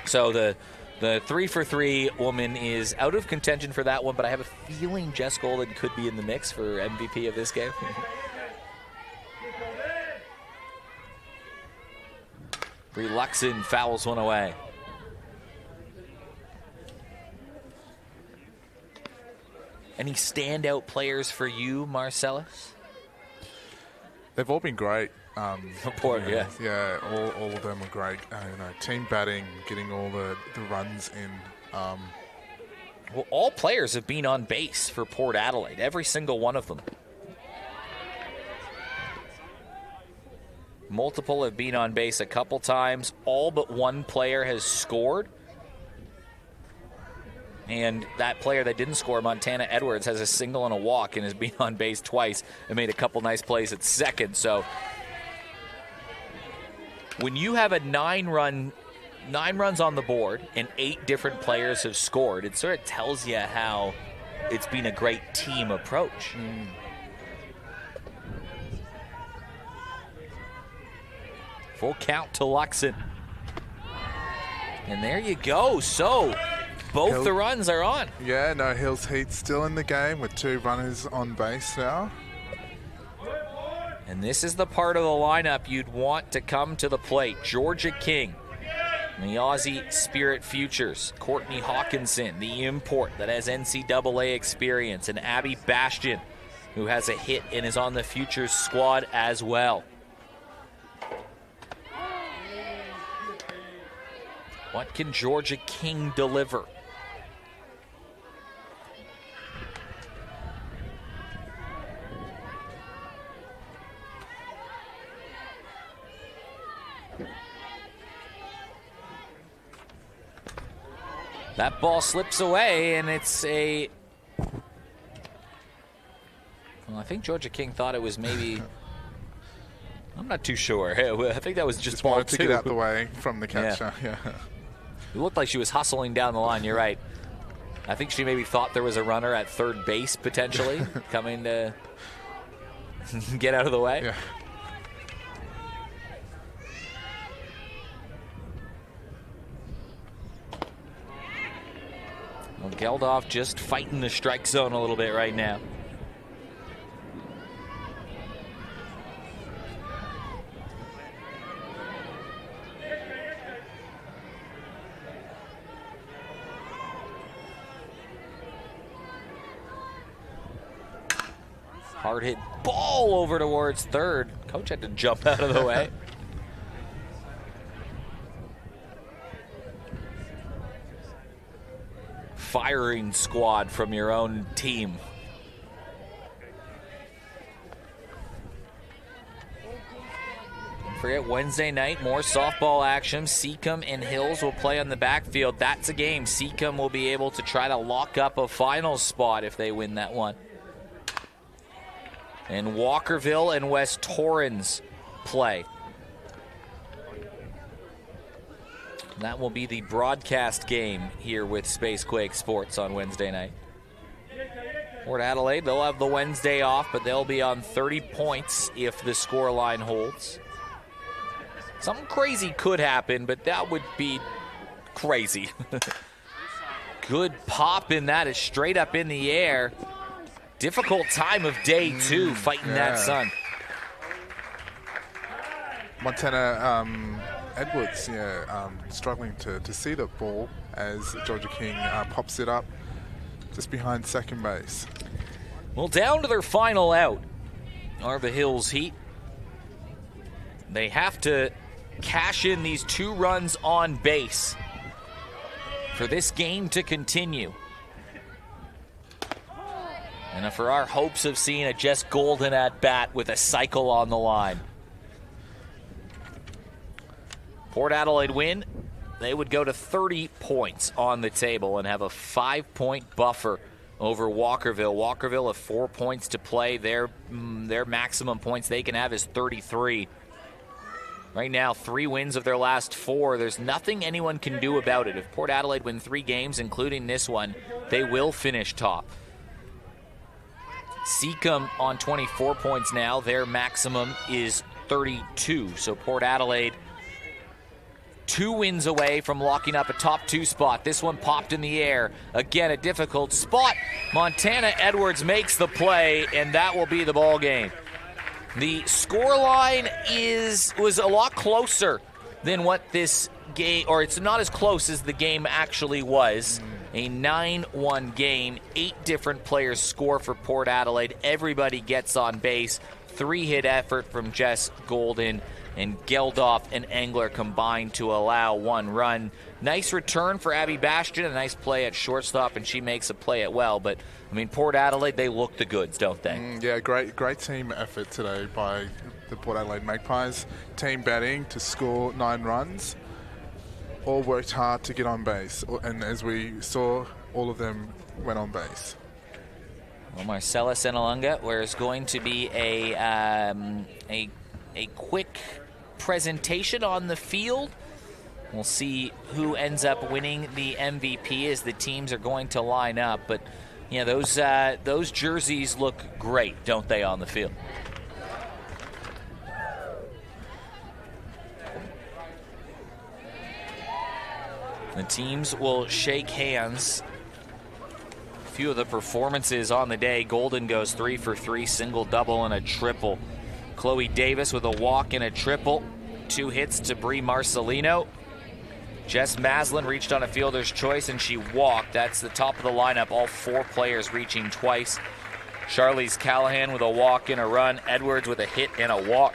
So the 3-for-3 woman is out of contention for that one, but I have a feeling Jess Golden could be in the mix for MVP of this game. Brie Luxon fouls one away. Any standout players for you, Marcellus? They've all been great. Yeah, all of them are great. Team batting, getting all the runs in. Well, all players have been on base for Port Adelaide, every single one of them. Multiple have been on base a couple times. All but one player has scored. And that player that didn't score, Montana Edwards, has a single and a walk and has been on base twice and made a couple nice plays at second. So when you have a 9 runs on the board and 8 different players have scored, it sort of tells you how it's been a great team approach. Full count to Luxon. And there you go. So both the runs are on. Yeah, no, Hills Heat still in the game with 2 runners on base now. And this is the part of the lineup you'd want to come to the plate. Georgia King, the Aussie Spirit Futures. Courtney Hawkinson, the import that has NCAA experience. And Abby Bastion, who has a hit and is on the Futures squad as well. What can Georgia King deliver? That ball slips away, and it's a... Well, I think Georgia King thought it was maybe... I'm not too sure. I think that was just ball wanted to 2. get out the way from the catcher. Yeah. It looked like she was hustling down the line. You're right. I think she maybe thought there was a runner at third base, potentially, coming to get out of the way. Yeah. Well, Geldof just fighting the strike zone a little bit right now. Hard hit ball over towards third. Coach had to jump out of the way. Firing squad from your own team. Don't forget Wednesday night, more softball action. Seacombe and Hills will play on the backfield. That's a game. Seacombe will be able to try to lock up a final spot if they win that one. And Walkerville and West Torrens play. That will be the broadcast game here with Spacequake Sports on Wednesday night. Port Adelaide, they'll have the Wednesday off, but they'll be on 30 points if the scoreline holds. Something crazy could happen, but that would be crazy. Good pop in that is straight up in the air. Difficult time of day, too, fighting that sun. Montana Edwards, struggling to see the ball as Georgia King pops it up just behind second base. Well, down to their final out are the Hills Heat. They have to cash in these 2 runs on base for this game to continue. And for our hopes of seeing a Jess Golden at bat with a cycle on the line. Port Adelaide win. They would go to 30 points on the table and have a 5-point buffer over Walkerville. Walkerville have 4 points to play. Their maximum points they can have is 33. Right now, 3 wins of their last 4. There's nothing anyone can do about it. If Port Adelaide win 3 games, including this one, they will finish top. Seacombe on 24 points now. Their maximum is 32. So Port Adelaide 2 wins away from locking up a top 2 spot. This one popped in the air. Again, a difficult spot. Montana Edwards makes the play, and that will be the ball game. The scoreline was a lot closer than what this game, or it's not as close as the game actually was. A 9-1 game. 8 different players score for Port Adelaide. Everybody gets on base. 3-hit effort from Jess Golden, and Geldof and Engler combined to allow 1 run. Nice return for Abby Bastion, a nice play at shortstop, and she makes a play at well. But, I mean, Port Adelaide, they look the goods, don't they? Yeah, great team effort today by the Port Adelaide Magpies. Team batting to score 9 runs. All worked hard to get on base, and as we saw, all of them went on base. Well, Marcella Senalunga, where it's going to be a quick presentation on the field. We'll see who ends up winning the MVP as the teams are going to line up. But yeah, those jerseys look great, don't they, on the field? The teams will shake hands. A few of the performances on the day. Golden goes 3 for 3, single, double, and a triple. Chloe Davis with a walk and a triple. 2 hits to Brie Marcelino. Jess Maslin reached on a fielder's choice and she walked. That's the top of the lineup, all 4 players reaching twice. Charlize Callahan with a walk and a run. Edwards with a hit and a walk.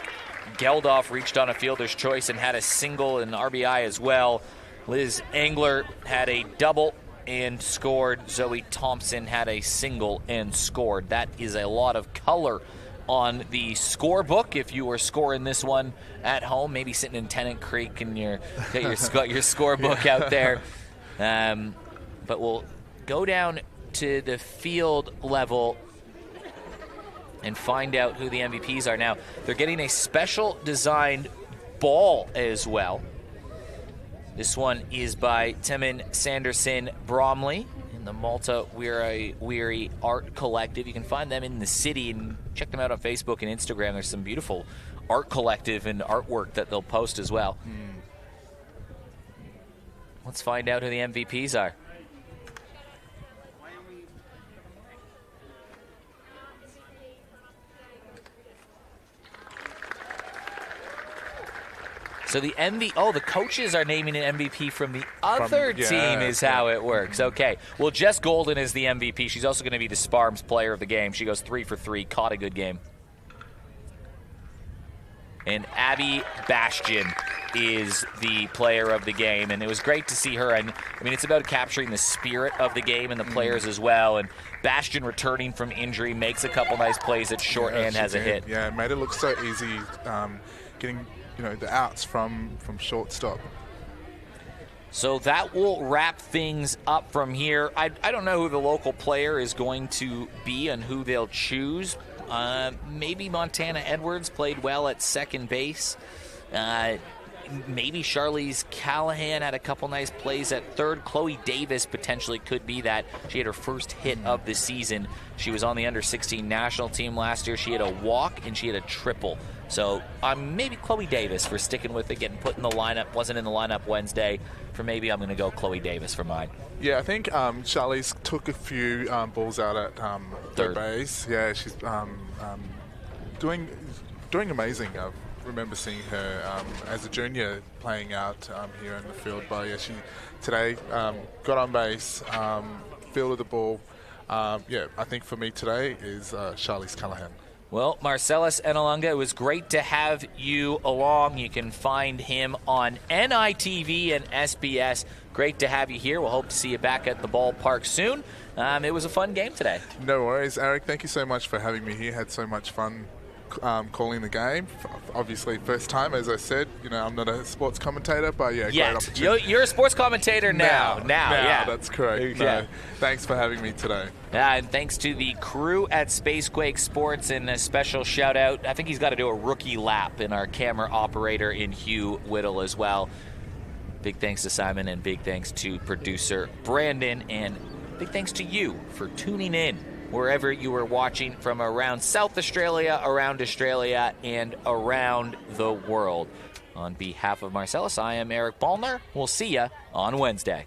Geldof reached on a fielder's choice and had a single and RBI as well. Liz Engler had a double and scored. Zoe Thompson had a single and scored. That is a lot of color on the scorebook. If you were scoring this one at home, maybe sitting in Tennant Creek and got your scorebook out there. But we'll go down to the field level and find out who the MVPs are. Now, they're getting a special designed ball as well. This one is by Temin Sanderson Bromley in the Malta Weary Art Collective. You can find them in the city and check them out on Facebook and Instagram. There's some beautiful art collective and artwork that they'll post as well. Let's find out who the MVPs are. So the the coaches are naming an MVP from the other team is how it works. Okay. Well, Jess Golden is the MVP. She's also going to be the Sparms player of the game. She goes 3 for 3, caught a good game. And Abby Bastion is the player of the game. And it was great to see her. And I mean, it's about capturing the spirit of the game and the players as well. And Bastion returning from injury makes a couple nice plays at short and has a hit. Yeah, it made it look so easy getting the outs from shortstop. So that will wrap things up from here. I don't know who the local player is going to be and who they'll choose. Maybe Montana Edwards played well at second base. Maybe Charlize Callahan had a couple nice plays at third. Chloe Davis potentially could be that. She had her first hit of the season. She was on the under-16 national team last year. She had a walk and she had a triple. So maybe Chloe Davis for sticking with it, getting put in the lineup. Wasn't in the lineup Wednesday. For maybe I'm going to go Chloe Davis for mine. Yeah, I think Charlize took a few balls out at third base. Yeah, she's doing amazing. I remember seeing her as a junior playing out here in the field. But yeah, she today got on base, fielded the ball. I think for me today is Charlize Callahan. Well, Marcellus Enalunga, it was great to have you along. You can find him on NITV and SBS. Great to have you here. We'll hope to see you back at the ballpark soon. It was a fun game today. No worries, Eric. Thank you so much for having me here. Had so much fun calling the game. Obviously, first time, as I said. I'm not a sports commentator, but yeah, great opportunity. You're a sports commentator now. Yeah, that's correct. Yeah. No, thanks for having me today. And thanks to the crew at Spacequake Sports, and a special shout out. I think he's got to do a rookie lap in our camera operator in Hugh Whittle as well. Big thanks to Simon, and big thanks to producer Brandon, and big thanks to you for tuning in wherever you are watching from around South Australia, around Australia, and around the world. On behalf of Marcellus, I am Eric Ballner. We'll see you on Wednesday.